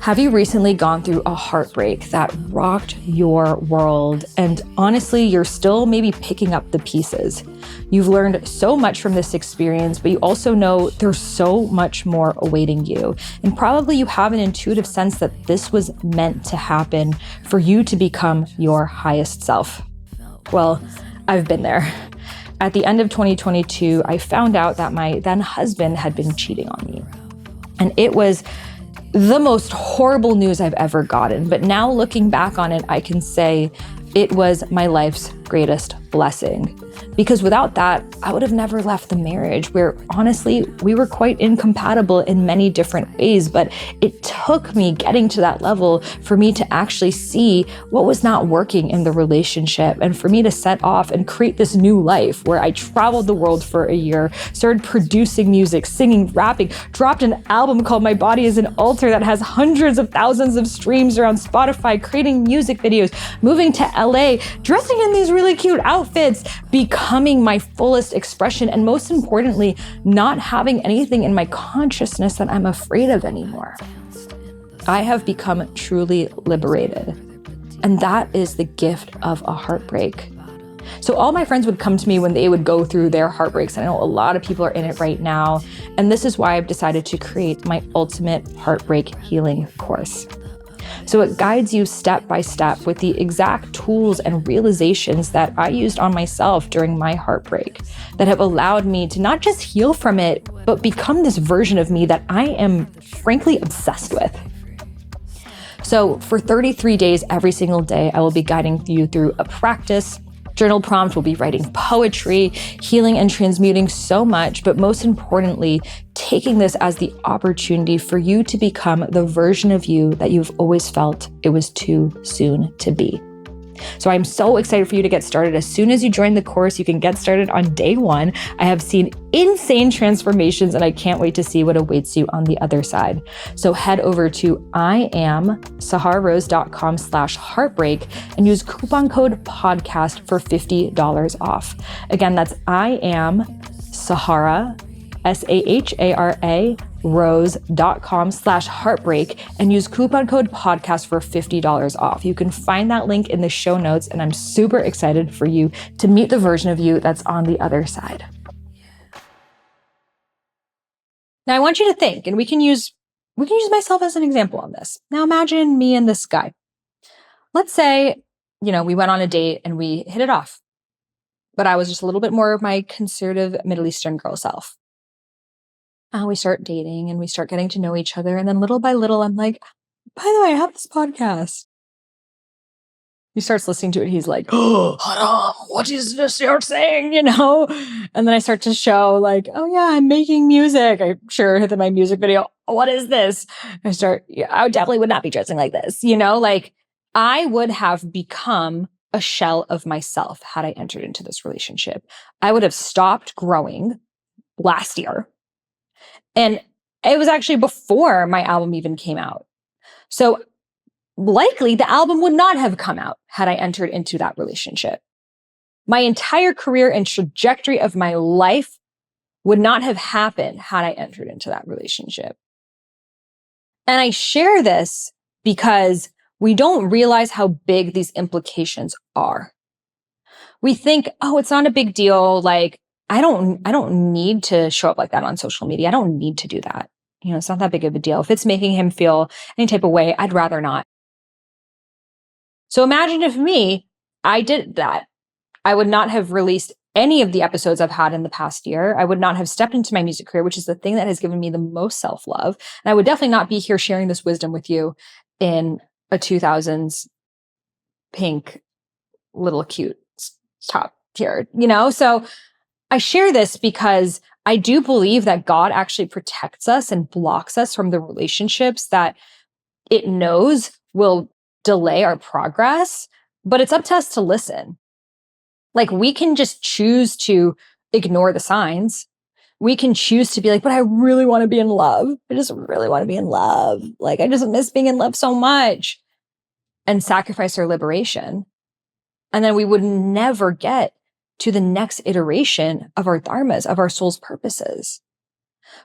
Have you recently gone through a heartbreak that rocked your world? And honestly, you're still maybe picking up the pieces. You've learned so much from this experience, but you also know there's so much more awaiting you. And probably you have an intuitive sense that this was meant to happen for you to become your highest self. Well, I've been there. At the end of 2022, I found out that my then husband had been cheating on me. And it was the most horrible news I've ever gotten. But now looking back on it, I can say it was my life's greatest blessing. Because without that, I would have never left the marriage, where honestly, we were quite incompatible in many different ways. But it took me getting to that level for me to actually see what was not working in the relationship, and for me to set off and create this new life where I traveled the world for a year, started producing music, singing, rapping, dropped an album called My Body is an Altar that has hundreds of thousands of streams around Spotify, creating music videos, moving to LA, dressing in these really cute outfits, becoming my fullest expression, and most importantly, not having anything in my consciousness that I'm afraid of anymore. I have become truly liberated. And that is the gift of a heartbreak. So all my friends would come to me when they would go through their heartbreaks. I know a lot of people are in it right now. And this is why I've decided to create my ultimate heartbreak healing course. So it guides you step by step with the exact tools and realizations that I used on myself during my heartbreak that have allowed me to not just heal from it, but become this version of me that I am frankly obsessed with. So for 33 days, every single day, I will be guiding you through a practice. Journal prompt will be writing poetry, healing and transmuting so much, but most importantly, taking this as the opportunity for you to become the version of you that you've always felt it was too soon to be. So I'm so excited for you to get started. As soon as you join the course, you can get started on day one. I have seen insane transformations, and I can't wait to see what awaits you on the other side. So head over to IamSaharaRose.com/heartbreak and use coupon code podcast for $50 off. Again, that's IamSahara, SAHARA, rose.com/heartbreak and use coupon code podcast for $50 off. You can find that link in the show notes, and I'm super excited for you to meet the version of you that's on the other side. Now I want you to think, and we can use myself as an example on this. Now imagine me and this guy. Let's say, we went on a date and we hit it off, but I was just a little bit more of my conservative Middle Eastern girl self. We start dating and we start getting to know each other. And then little by little, I'm like, by the way, I have this podcast. He starts listening to it. He's like, oh, Haram, what is this you're saying? And then I start to show like, oh yeah, I'm making music. I share with my music video. What is this? I definitely would not be dressing like this. Like I would have become a shell of myself had I entered into this relationship. I would have stopped growing last year. And it was actually before my album even came out. So likely the album would not have come out had I entered into that relationship. My entire career and trajectory of my life would not have happened had I entered into that relationship. And I share this because we don't realize how big these implications are. We think, oh, it's not a big deal. Like, I don't need to show up like that on social media. I don't need to do that. It's not that big of a deal. If it's making him feel any type of way, I'd rather not. So imagine if I did that. I would not have released any of the episodes I've had in the past year. I would not have stepped into my music career, which is the thing that has given me the most self-love. And I would definitely not be here sharing this wisdom with you in a 2000s pink little cute top here, So I share this because I do believe that God actually protects us and blocks us from the relationships that it knows will delay our progress, but it's up to us to listen. Like, we can just choose to ignore the signs. We can choose to be like, but I really want to be in love. I just really want to be in love. Like, I just miss being in love so much, and sacrifice our liberation. And then we would never get to the next iteration of our dharmas, of our soul's purposes.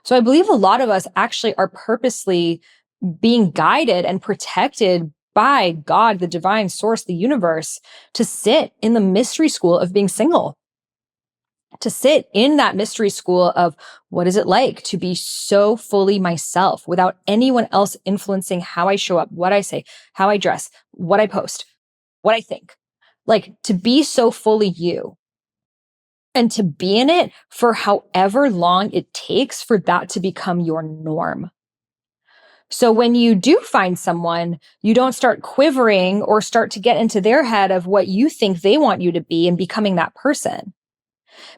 So I believe a lot of us actually are purposely being guided and protected by God, the divine source, the universe, to sit in the mystery school of being single, to sit in that mystery school of what is it like to be so fully myself without anyone else influencing how I show up, what I say, how I dress, what I post, what I think. Like, to be so fully you and to be in it for however long it takes for that to become your norm. So when you do find someone, you don't start quivering or start to get into their head of what you think they want you to be and becoming that person.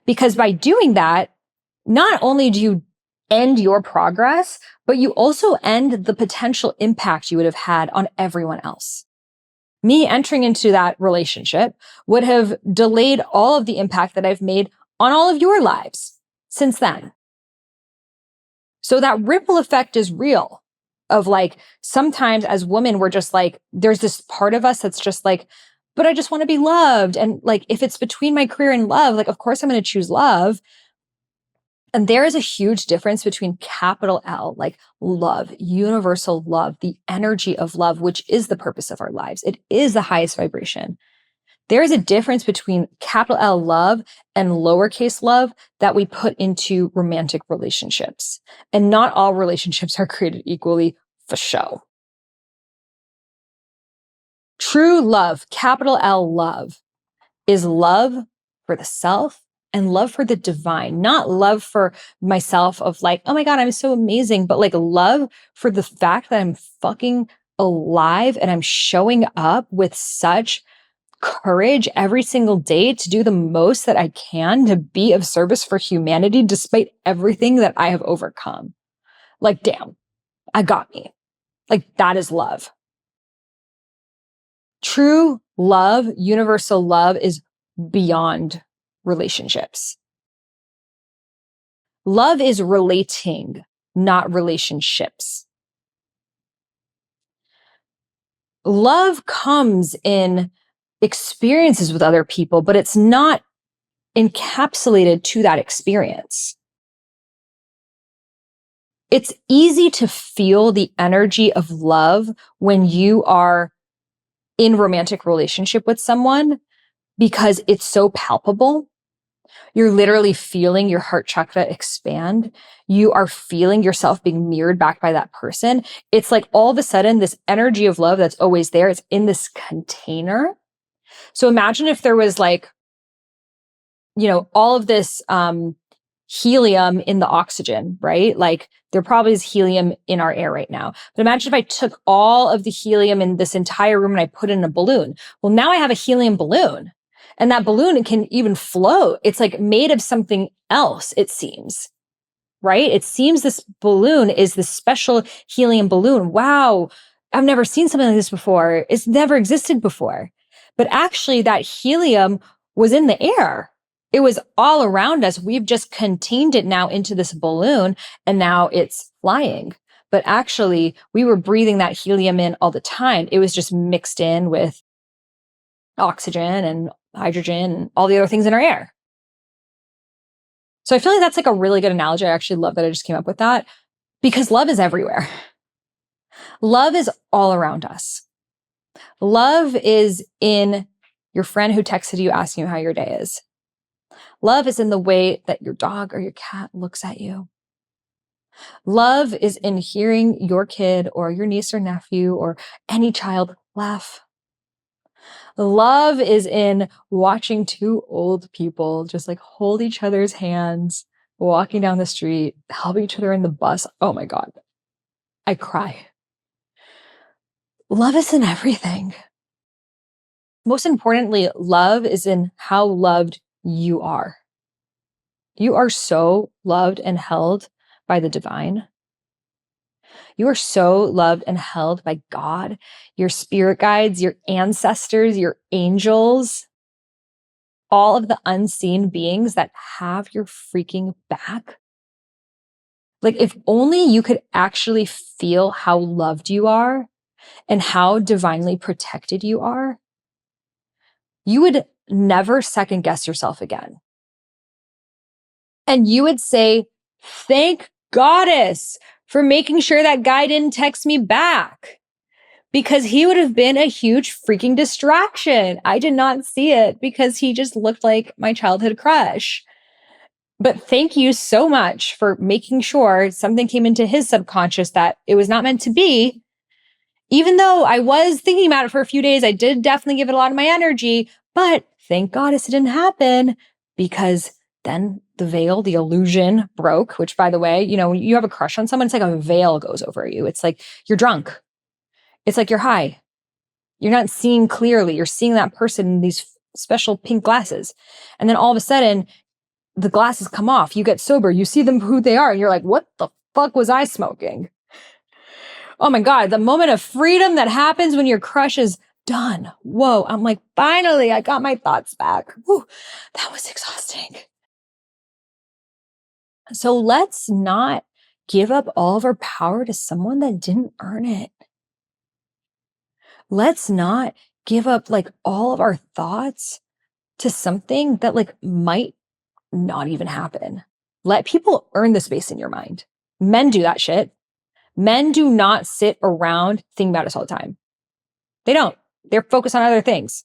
Because by doing that, not only do you end your progress, but you also end the potential impact you would have had on everyone else. Me entering into that relationship would have delayed all of the impact that I've made on all of your lives since then. So that ripple effect is real. Of like, sometimes as women, we're just like, there's this part of us that's just like, but I just want to be loved. And like, if it's between my career and love, like, of course I'm going to choose love. And there is a huge difference between capital L, like love, universal love, the energy of love, which is the purpose of our lives. It is the highest vibration. There is a difference between capital L love and lowercase love that we put into romantic relationships. And not all relationships are created equally for show. True love, capital L love, is love for the self and love for the divine, not love for myself of like, oh my God, I'm so amazing, but like love for the fact that I'm fucking alive and I'm showing up with such courage every single day to do the most that I can to be of service for humanity, despite everything that I have overcome. Like, damn, I got me. Like, that is love. True love, universal love, is beyond relationships. Love is relating, not relationships. Love comes in experiences with other people, but it's not encapsulated to that experience. It's easy to feel the energy of love when you are in romantic relationship with someone because it's so palpable. You're literally feeling your heart chakra expand. You are feeling yourself being mirrored back by that person. It's like all of a sudden this energy of love that's always there, it's in this container. So imagine if there was like, all of this helium in the oxygen, right? Like, there probably is helium in our air right now. But imagine if I took all of the helium in this entire room and I put it in a balloon. Well, now I have a helium balloon. And that balloon can even float. It's like made of something else, it seems, right? It seems this balloon is this special helium balloon. Wow, I've never seen something like this before. It's never existed before. But actually, that helium was in the air. It was all around us. We've just contained it now into this balloon, and now it's flying. But actually, we were breathing that helium in all the time. It was just mixed in with oxygen and hydrogen and all the other things in our air. So I feel like that's like a really good analogy. I actually love that I just came up with that, because love is everywhere. Love is all around us. Love is in your friend who texted you asking you how your day is. Love is in the way that your dog or your cat looks at you. Love is in hearing your kid or your niece or nephew or any child laugh. Love is in watching two old people just like hold each other's hands, walking down the street, helping each other in the bus. Oh my God, I cry. Love is in everything. Most importantly, love is in how loved you are. You are so loved and held by the divine. You are so loved and held by God, your spirit guides, your ancestors, your angels, all of the unseen beings that have your freaking back. Like, if only you could actually feel how loved you are and how divinely protected you are, you would never second guess yourself again. And you would say, thank Goddess for making sure that guy didn't text me back, because he would have been a huge freaking distraction. I did not see it because he just looked like my childhood crush. But thank you so much for making sure something came into his subconscious that it was not meant to be. Even though I was thinking about it for a few days, I did definitely give it a lot of my energy, but thank Goddess it didn't happen, because then the veil, the illusion broke, which, by the way, you know, when you have a crush on someone, it's like a veil goes over you. It's like you're drunk. It's like you're high. You're not seeing clearly. You're seeing that person in these special pink glasses. And then all of a sudden, the glasses come off. You get sober. You see them who they are. And you're like, what the fuck was I smoking? Oh my God, the moment of freedom that happens when your crush is done. Whoa, I'm like, finally, I got my thoughts back. Whew, that was exhausting. So let's not give up all of our power to someone that didn't earn it. Let's not give up like all of our thoughts to something that like might not even happen. Let people earn the space in your mind. Men do that shit. Men do not sit around thinking about us all the time. They don't. They're focused on other things.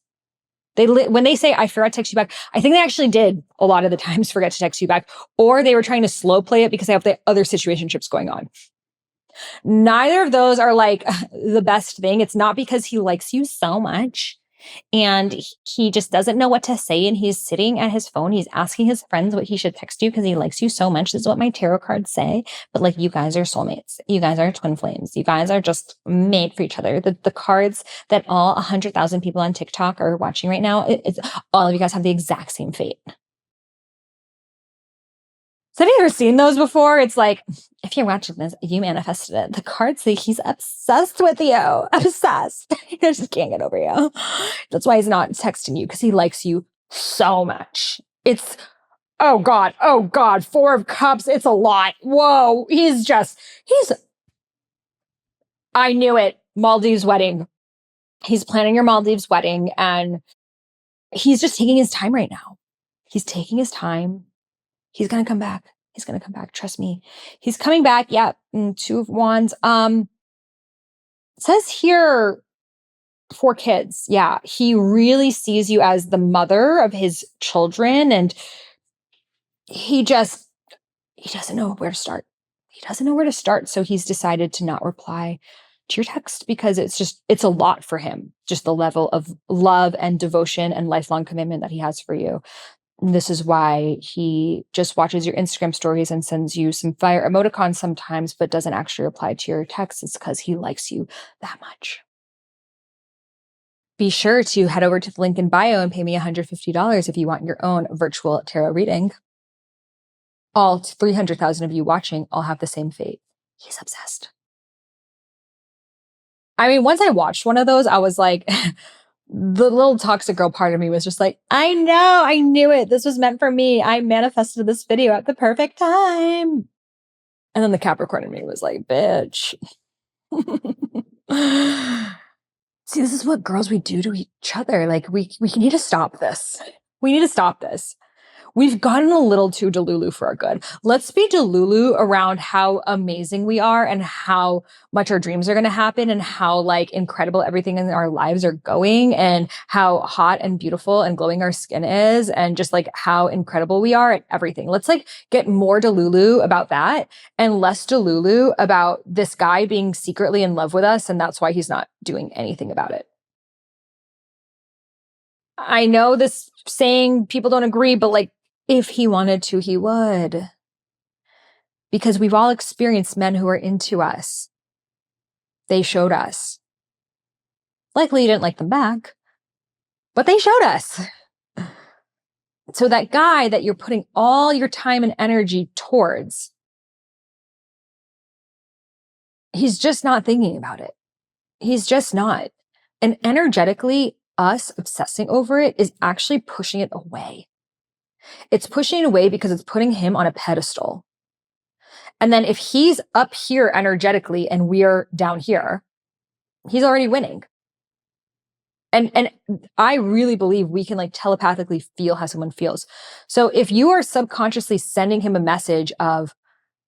When they say, I forgot to text you back, I think they actually did a lot of the times forget to text you back, or they were trying to slow play it because they have the other situationships going on. Neither of those are like the best thing. It's not because he likes you so much and he just doesn't know what to say, and he's sitting at his phone. He's asking his friends what he should text you because he likes you so much. This is what my tarot cards say. But like, you guys are soulmates. You guys are twin flames. You guys are just made for each other. The cards that all 100,000 people on TikTok are watching right now, it's all of you guys have the exact same fate. So have you ever seen those before? It's like, if you're watching this, you manifested it. The cards say he's obsessed with you. Obsessed. He just can't get over you. That's why he's not texting you, because he likes you so much. It's, oh God, 4 of Cups. It's a lot. Whoa. I knew it. Maldives wedding. He's planning your Maldives wedding, and he's just taking his time right now. He's taking his time. He's going to come back. He's going to come back. Trust me. He's coming back. Yeah. 2 of Wands. It says here 4 kids. Yeah. He really sees you as the mother of his children. And he doesn't know where to start. He doesn't know where to start. So he's decided to not reply to your text because it's a lot for him. Just the level of love and devotion and lifelong commitment that he has for you. And this is why he just watches your Instagram stories and sends you some fire emoticons sometimes, but doesn't actually reply to your texts. It's because he likes you that much. Be sure to head over to the link in bio and pay me $150 if you want your own virtual tarot reading. All 300,000 of you watching all have the same fate. He's obsessed. I mean, once I watched one of those, I was like, the little toxic girl part of me was just like, I know, I knew it. This was meant for me. I manifested this video at the perfect time. And then the Capricorn in me was like, bitch. See, this is what girls, we do to each other. Like, we need to stop this. We need to stop this. We've gotten a little too Delulu for our good. Let's be Delulu around how amazing we are and how much our dreams are going to happen and how like incredible everything in our lives are going and how hot and beautiful and glowing our skin is and just like how incredible we are at everything. Let's like get more Delulu about that and less Delulu about this guy being secretly in love with us and that's why he's not doing anything about it. I know this saying people don't agree, but like, if he wanted to, he would. Because we've all experienced men who are into us. They showed us. Likely you didn't like them back, but they showed us. So that guy that you're putting all your time and energy towards, he's just not thinking about it. He's just not. And energetically, us obsessing over it is actually pushing it away. It's pushing it away because it's putting him on a pedestal. And then if he's up here energetically and we're down here, he's already winning. And I really believe we can like telepathically feel how someone feels. So if you are subconsciously sending him a message of,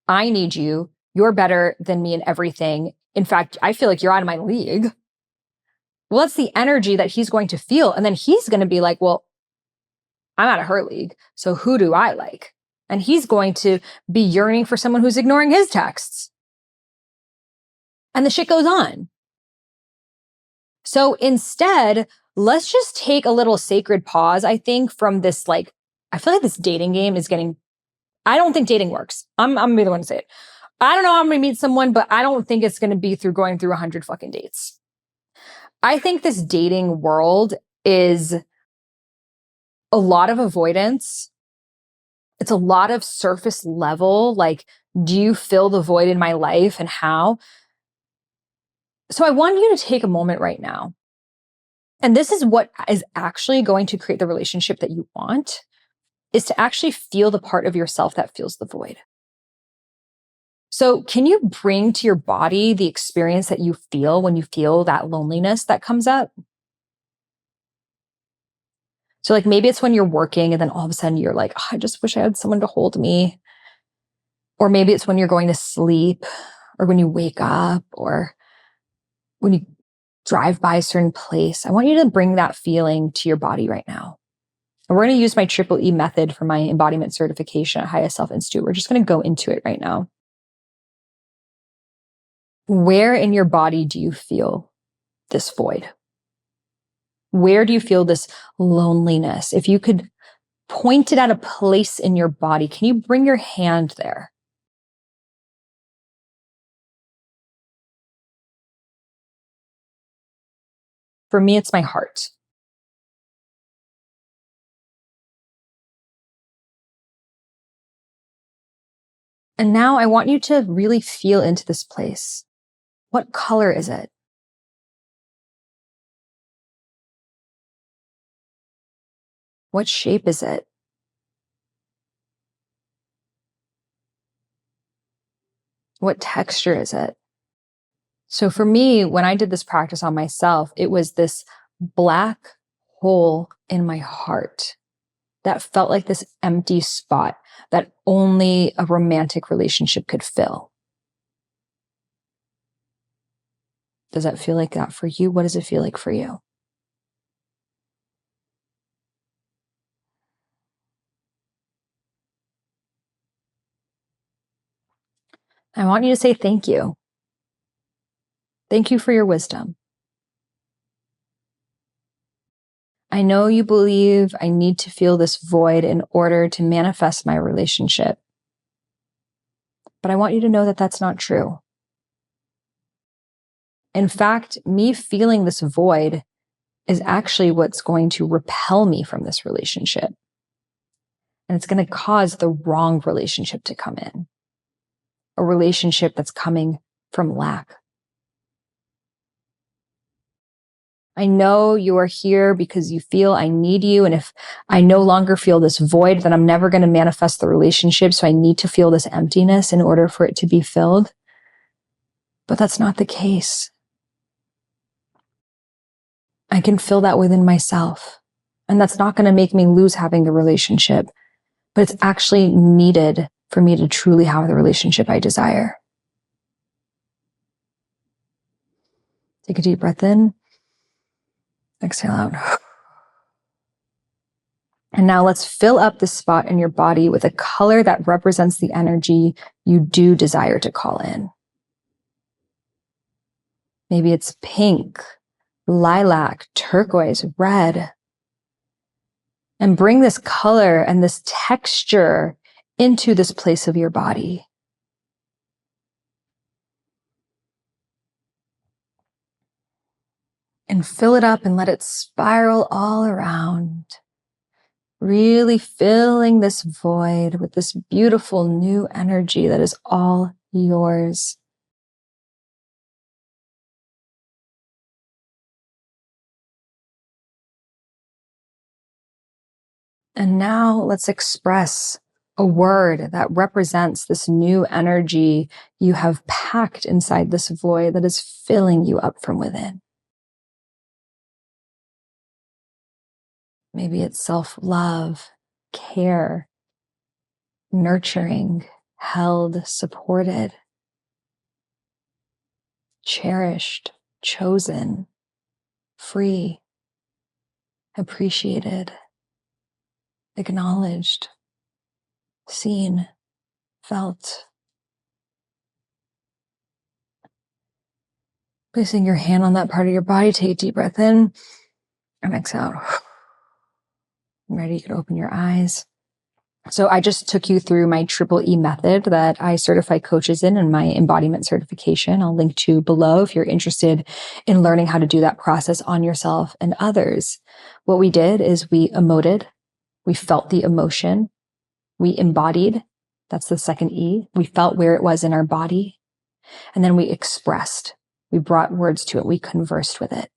I need you, you're better than me in everything. In fact, I feel like you're out of my league. Well, that's the energy that he's going to feel. And then he's going to be like, well, I'm out of her league. So who do I like? And he's going to be yearning for someone who's ignoring his texts. And the shit goes on. So instead, let's just take a little sacred pause, I think, from this, like, I feel like this dating game is getting, I don't think dating works. I'm going to be the one to say it. I don't know how I'm going to meet someone, but I don't think it's going to be through going through 100 fucking dates. I think this dating world is a lot of avoidance. It's a lot of surface level. Like, do you fill the void in my life and how? So I want you to take a moment right now. And this is what is actually going to create the relationship that you want, is to actually feel the part of yourself that feels the void. So can you bring to your body the experience that you feel when you feel that loneliness that comes up? So like maybe it's when you're working and then all of a sudden you're like, oh, I just wish I had someone to hold me. Or maybe it's when you're going to sleep or when you wake up or when you drive by a certain place. I want you to bring that feeling to your body right now. And we're going to use my triple E method for my embodiment certification at Highest Self Institute. We're just going to go into it right now. Where in your body do you feel this void? Where do you feel this loneliness? If you could point it at a place in your body, can you bring your hand there? For me, it's my heart. And now I want you to really feel into this place. What color is it? What shape is it? What texture is it? So for me, when I did this practice on myself, it was this black hole in my heart that felt like this empty spot that only a romantic relationship could fill. Does that feel like that for you? What does it feel like for you? I want you to say thank you. Thank you for your wisdom. I know you believe I need to feel this void in order to manifest my relationship. But I want you to know that that's not true. In fact, me feeling this void is actually what's going to repel me from this relationship. And it's going to cause the wrong relationship to come in. A relationship that's coming from lack. I know you are here because you feel I need you. And if I no longer feel this void, then I'm never going to manifest the relationship. So I need to feel this emptiness in order for it to be filled. But that's not the case. I can feel that within myself. And that's not going to make me lose having the relationship. But it's actually needed for me to truly have the relationship I desire. Take a deep breath in. Exhale out. And now let's fill up the spot in your body with a color that represents the energy you do desire to call in. Maybe it's pink, lilac, turquoise, red. And bring this color and this texture into this place of your body. And fill it up and let it spiral all around. Really filling this void with this beautiful new energy that is all yours. And now let's express a word that represents this new energy you have packed inside this void that is filling you up from within. Maybe it's self-love, care, nurturing, held, supported, cherished, chosen, free, appreciated, acknowledged, seen, felt. Placing your hand on that part of your body, take a deep breath in and exhale. Ready, you can open your eyes. So I just took you through my triple E method that I certify coaches in my embodiment certification. I'll link to below if you're interested in learning how to do that process on yourself and others. What we did is we emoted, we felt the emotion, we embodied. That's the second E. We felt where it was in our body. And then we expressed. We brought words to it. We conversed with it.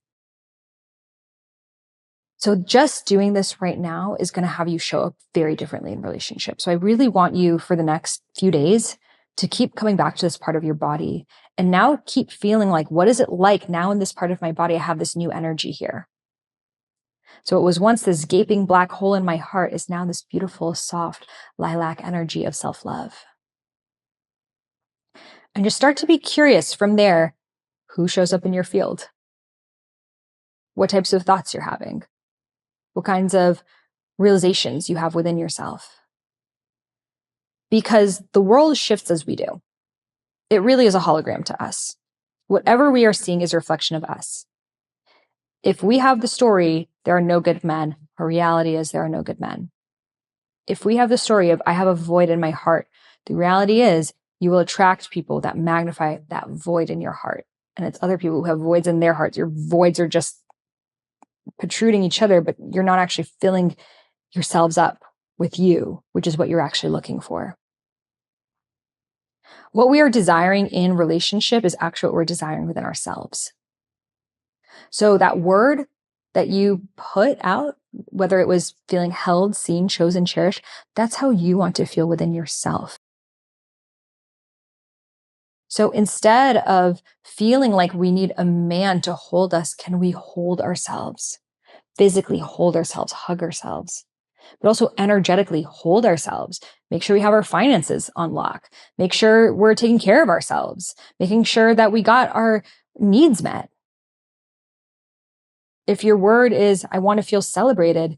So just doing this right now is going to have you show up very differently in relationships. So I really want you for the next few days to keep coming back to this part of your body and now keep feeling like, what is it like now in this part of my body? I have this new energy here. So it was once this gaping black hole in my heart is now this beautiful, soft lilac energy of self-love. And just start to be curious from there. Who shows up in your field? What types of thoughts you're having? What kinds of realizations you have within yourself? Because the world shifts as we do. It really is a hologram to us. Whatever we are seeing is a reflection of us. If we have the story, there are no good men, our reality is there are no good men. If we have the story of, I have a void in my heart, the reality is you will attract people that magnify that void in your heart. And it's other people who have voids in their hearts. Your voids are just protruding each other, but you're not actually filling yourselves up with you, which is what you're actually looking for. What we are desiring in relationship is actually what we're desiring within ourselves. So that word that you put out, whether it was feeling held, seen, chosen, cherished, that's how you want to feel within yourself. So instead of feeling like we need a man to hold us, can we hold ourselves? Physically hold ourselves, hug ourselves, but also energetically hold ourselves. Make sure we have our finances on lock. Make sure we're taking care of ourselves, making sure that we got our needs met. If your word is, I want to feel celebrated,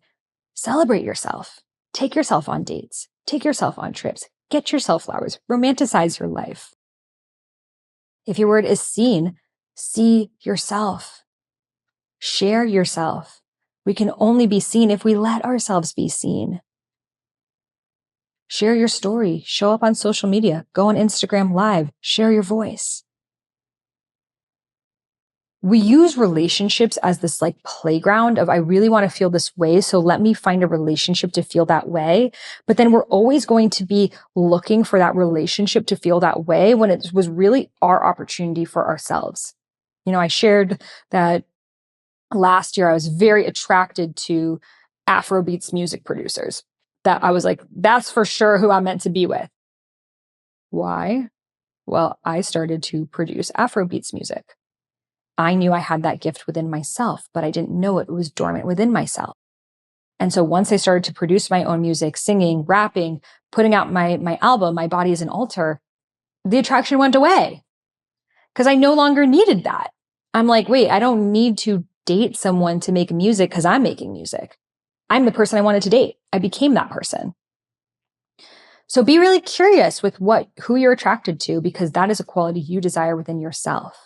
celebrate yourself. Take yourself on dates. Take yourself on trips. Get yourself flowers. Romanticize your life. If your word is seen, see yourself. Share yourself. We can only be seen if we let ourselves be seen. Share your story. Show up on social media. Go on Instagram Live. Share your voice. We use relationships as this like playground of, I really want to feel this way, so let me find a relationship to feel that way. But then we're always going to be looking for that relationship to feel that way when it was really our opportunity for ourselves. You know, I shared that last year I was very attracted to Afrobeats music producers. That I was like, that's for sure who I'm meant to be with. Why? Well, I started to produce Afrobeats music. I knew I had that gift within myself, but I didn't know it was dormant within myself. And so once I started to produce my own music, singing, rapping, putting out my album, My Body is an Altar, the attraction went away because I no longer needed that. I'm like, wait, I don't need to date someone to make music because I'm making music. I'm the person I wanted to date. I became that person. So be really curious with who you're attracted to, because that is a quality you desire within yourself.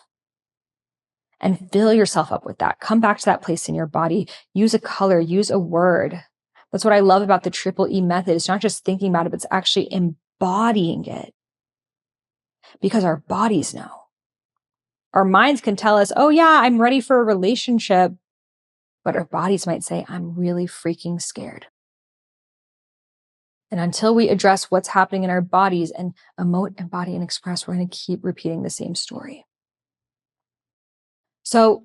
And fill yourself up with that. Come back to that place in your body. Use a color, use a word. That's what I love about the triple E method. It's not just thinking about it, but it's actually embodying it. Because our bodies know. Our minds can tell us, oh yeah, I'm ready for a relationship. But our bodies might say, I'm really freaking scared. And until we address what's happening in our bodies and emote, embody, and express, we're going to keep repeating the same story. So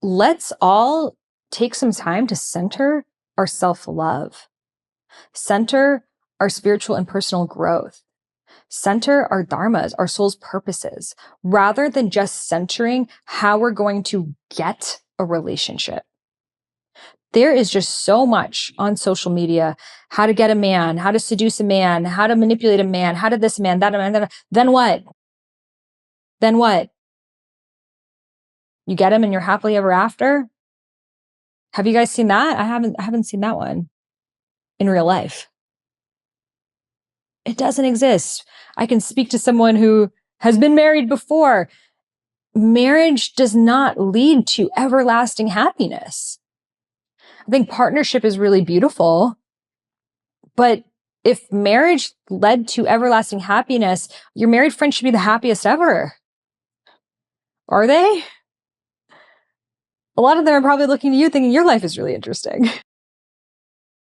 let's all take some time to center our self-love, center our spiritual and personal growth, center our dharmas, our soul's purposes, rather than just centering how we're going to get a relationship. There is just so much on social media, how to get a man, how to seduce a man, how to manipulate a man, how to this man, that man, that. Then what? Then what? You get him and you're happily ever after? Have you guys seen that? I haven't seen that one in real life. It doesn't exist. I can speak to someone who has been married before. Marriage does not lead to everlasting happiness. I think partnership is really beautiful, but if marriage led to everlasting happiness, your married friends should be the happiest ever. Are they? A lot of them are probably looking to you thinking your life is really interesting.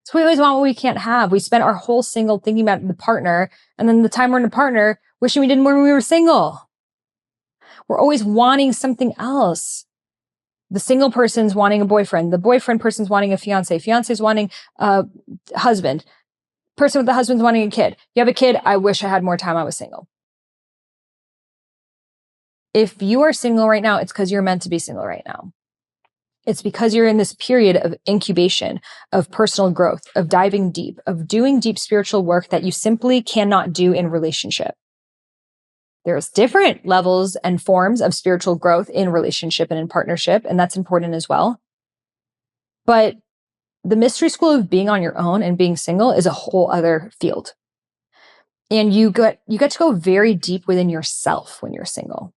So we always want what we can't have. We spend our whole single thinking about the partner, and then the time we're in a partner, wishing we did more when we were single. We're always wanting something else. The single person's wanting a boyfriend. The boyfriend person's wanting a fiance. Fiance's wanting a husband. Person with the husband's wanting a kid. You have a kid. I wish I had more time. I was single. If you are single right now, it's because you're meant to be single right now. It's because you're in this period of incubation, of personal growth, of diving deep, of doing deep spiritual work that you simply cannot do in relationship. There's different levels and forms of spiritual growth in relationship and in partnership, and that's important as well. But the mystery school of being on your own and being single is a whole other field. And you get to go very deep within yourself when you're single.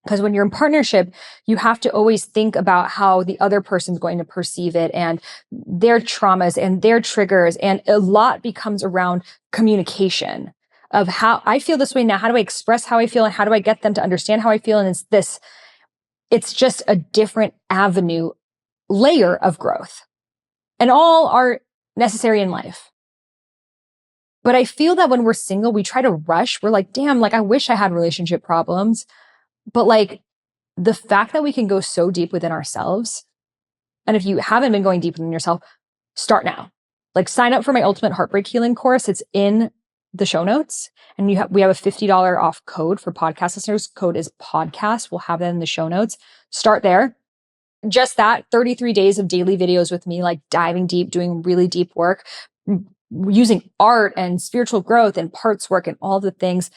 Because when you're in partnership, you have to always think about how the other person's going to perceive it and their traumas and their triggers. And a lot becomes around communication of how I feel this way now. How do I express how I feel and how do I get them to understand how I feel? And it's just a different avenue, layer of growth. And all are necessary in life. But I feel that when we're single, we try to rush. We're like, damn, like I wish I had relationship problems. But like the fact that we can go so deep within ourselves, and if you haven't been going deep within yourself, start now. Like sign up for my Ultimate Heartbreak Healing course. It's in the show notes. And we have a $50 off code for podcast listeners. Code is podcast. We'll have that in the show notes. Start there. Just that 33 days of daily videos with me, like diving deep, doing really deep work, using art and spiritual growth and parts work and all the things.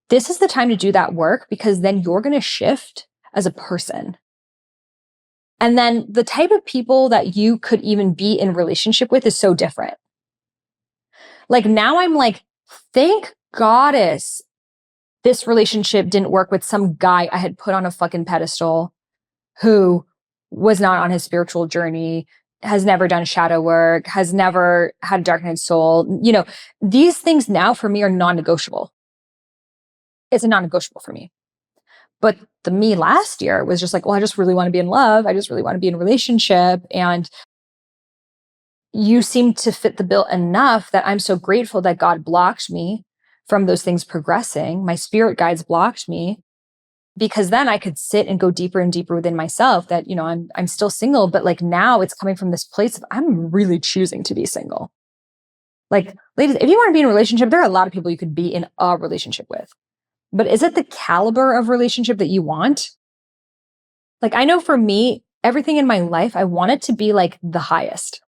This is the time to do that work because then you're going to shift as a person. And then the type of people that you could even be in relationship with is so different. Like now I'm like, thank goddess this relationship didn't work with some guy I had put on a fucking pedestal who was not on his spiritual journey, has never done shadow work, has never had a dark night soul. You know, these things now for me are non-negotiable. It's a non-negotiable for me. But the me last year was just like, well, I just really want to be in love. I just really want to be in a relationship. And you seem to fit the bill enough that I'm so grateful that God blocked me from those things progressing. My spirit guides blocked me because then I could sit and go deeper and deeper within myself that, you know, I'm still single, but like now it's coming from this place of I'm really choosing to be single. Like ladies, if you want to be in a relationship, there are a lot of people you could be in a relationship with. But is it the caliber of relationship that you want? Like, I know for me, everything in my life, I want it to be like the highest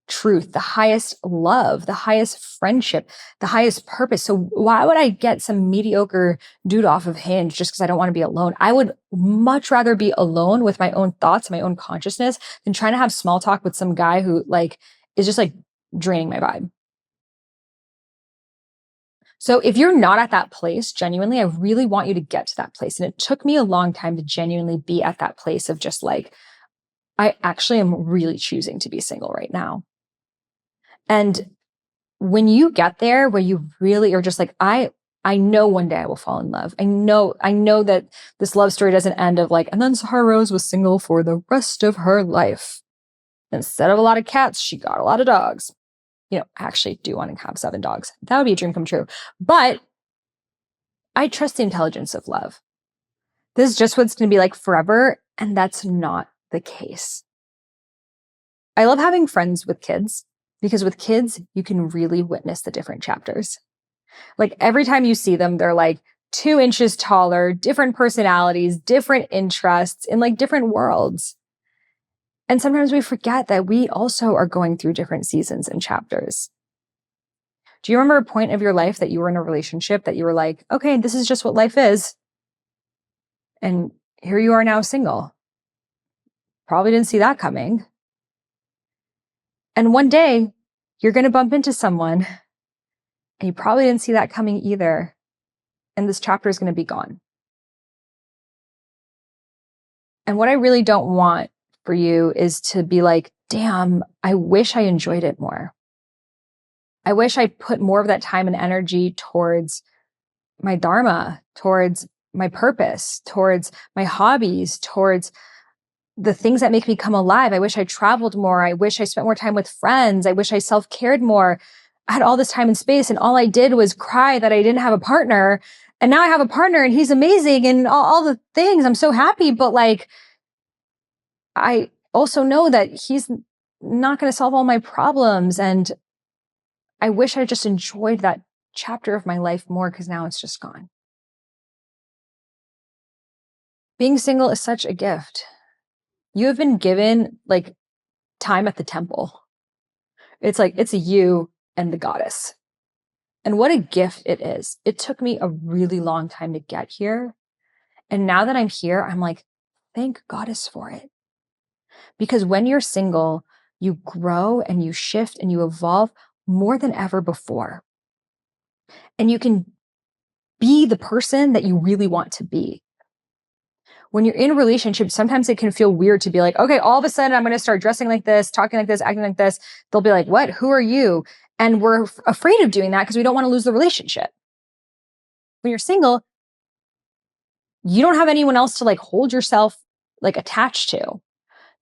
truth, the highest love, the highest friendship, the highest purpose. So why would I get some mediocre dude off of Hinge just because I don't want to be alone? I would much rather be alone with my own thoughts, my own consciousness than trying to have small talk with some guy who like is just like draining my vibe. So if you're not at that place, genuinely, I really want you to get to that place. And it took me a long time to genuinely be at that place of just like, I actually am really choosing to be single right now. And when you get there where you really are just like, I know one day I will fall in love. I know that this love story doesn't end of like, and then Sahara Rose was single for the rest of her life. Instead of a lot of cats, she got a lot of dogs. I actually do want to have 7 dogs. That would be a dream come true. But I trust the intelligence of love. This is just what it's going to be like forever. And that's not the case. I love having friends with kids because with kids, you can really witness the different chapters. Like every time you see them, they're like 2 inches taller, different personalities, different interests in like different worlds. And sometimes we forget that we also are going through different seasons and chapters. Do you remember a point of your life that you were in a relationship that you were like, okay, this is just what life is? And here you are now single. Probably didn't see that coming. And one day you're going to bump into someone and you probably didn't see that coming either. And this chapter is going to be gone. And what I really don't want for you is to be like, damn, I wish I enjoyed it more. I wish I put more of that time and energy towards my dharma, towards my purpose, towards my hobbies, towards the things that make me come alive. I wish I traveled more. I wish I spent more time with friends. I wish I self-cared more. I had all this time and space and all I did was cry that I didn't have a partner. And now I have a partner and he's amazing and all the things. I'm so happy. But like, I also know that he's not going to solve all my problems. And I wish I just enjoyed that chapter of my life more because now it's just gone. Being single is such a gift. You have been given like time at the temple. It's like, it's you and the goddess. And what a gift it is. It took me a really long time to get here. And now that I'm here, I'm like, thank goddess for it. Because when you're single, you grow and you shift and you evolve more than ever before. And you can be the person that you really want to be. When you're in a relationship, sometimes it can feel weird to be like, okay, all of a sudden I'm going to start dressing like this, talking like this, acting like this. They'll be like, what? Who are you? And we're afraid of doing that because we don't want to lose the relationship. When you're single, you don't have anyone else to like hold yourself like attached to.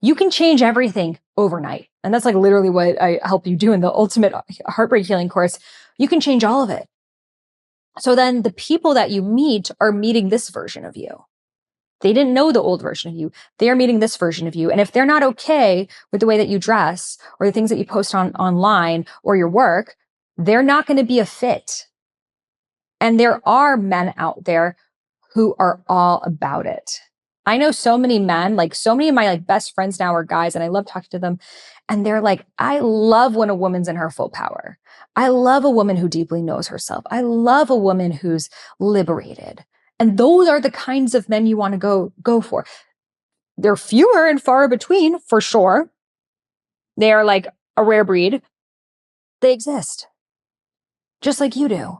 You can change everything overnight. And that's like literally what I help you do in the ultimate heartbreak healing course. You can change all of it. So then the people that you meet are meeting this version of you. They didn't know the old version of you. They are meeting this version of you. And if they're not okay with the way that you dress or the things that you post online or your work, they're not going to be a fit. And there are men out there who are all about it. I know so many men, like so many of my like best friends now are guys, and I love talking to them. And they're like, I love when a woman's in her full power. I love a woman who deeply knows herself. I love a woman who's liberated. And those are the kinds of men you want to go for. They're fewer and far between, for sure. They are like a rare breed. They exist, just like you do.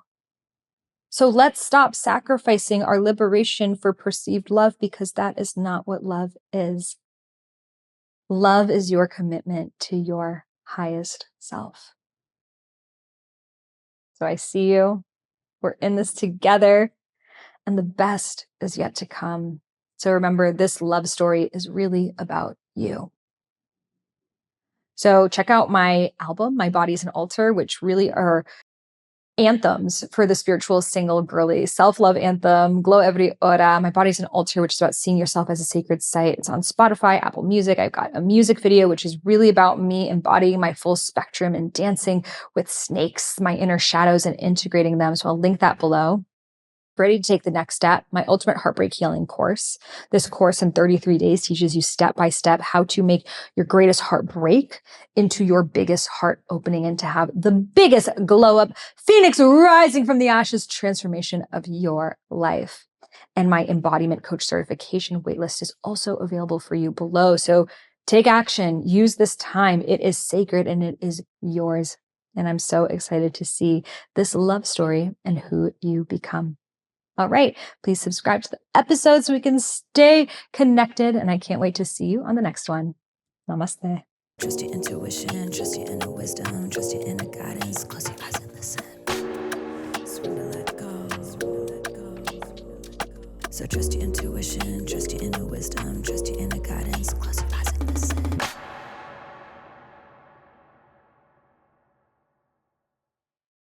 So let's stop sacrificing our liberation for perceived love, because that is not what love is. Love is your commitment to your highest self. So I see you. We're in this together. And the best is yet to come. So remember, this love story is really about you. So check out my album, My Body's an Altar, which really are anthems for the spiritual single girlies. Self-love anthem, Glow Every Hora, My Body's an Altar, which is about seeing yourself as a sacred site. It's on Spotify, Apple Music. I've got a music video, which is really about me embodying my full spectrum and dancing with snakes, my inner shadows, and integrating them. So I'll link that below. Ready to take the next step, my ultimate heartbreak healing course. This course in 33 days teaches you step by step how to make your greatest heartbreak into your biggest heart opening and to have the biggest glow up, phoenix rising from the ashes transformation of your life. And my embodiment coach certification waitlist is also available for you below. So take action, use this time. It is sacred and it is yours. And I'm so excited to see this love story and who you become. All right, please subscribe to the episode so we can stay connected. And I can't wait to see you on the next one. Namaste. Trust your intuition, trust your inner wisdom, trust your inner guidance. Close your eyes and listen. Surrender, let go. So trust your intuition, trust your inner wisdom, trust your inner guidance. Close your eyes.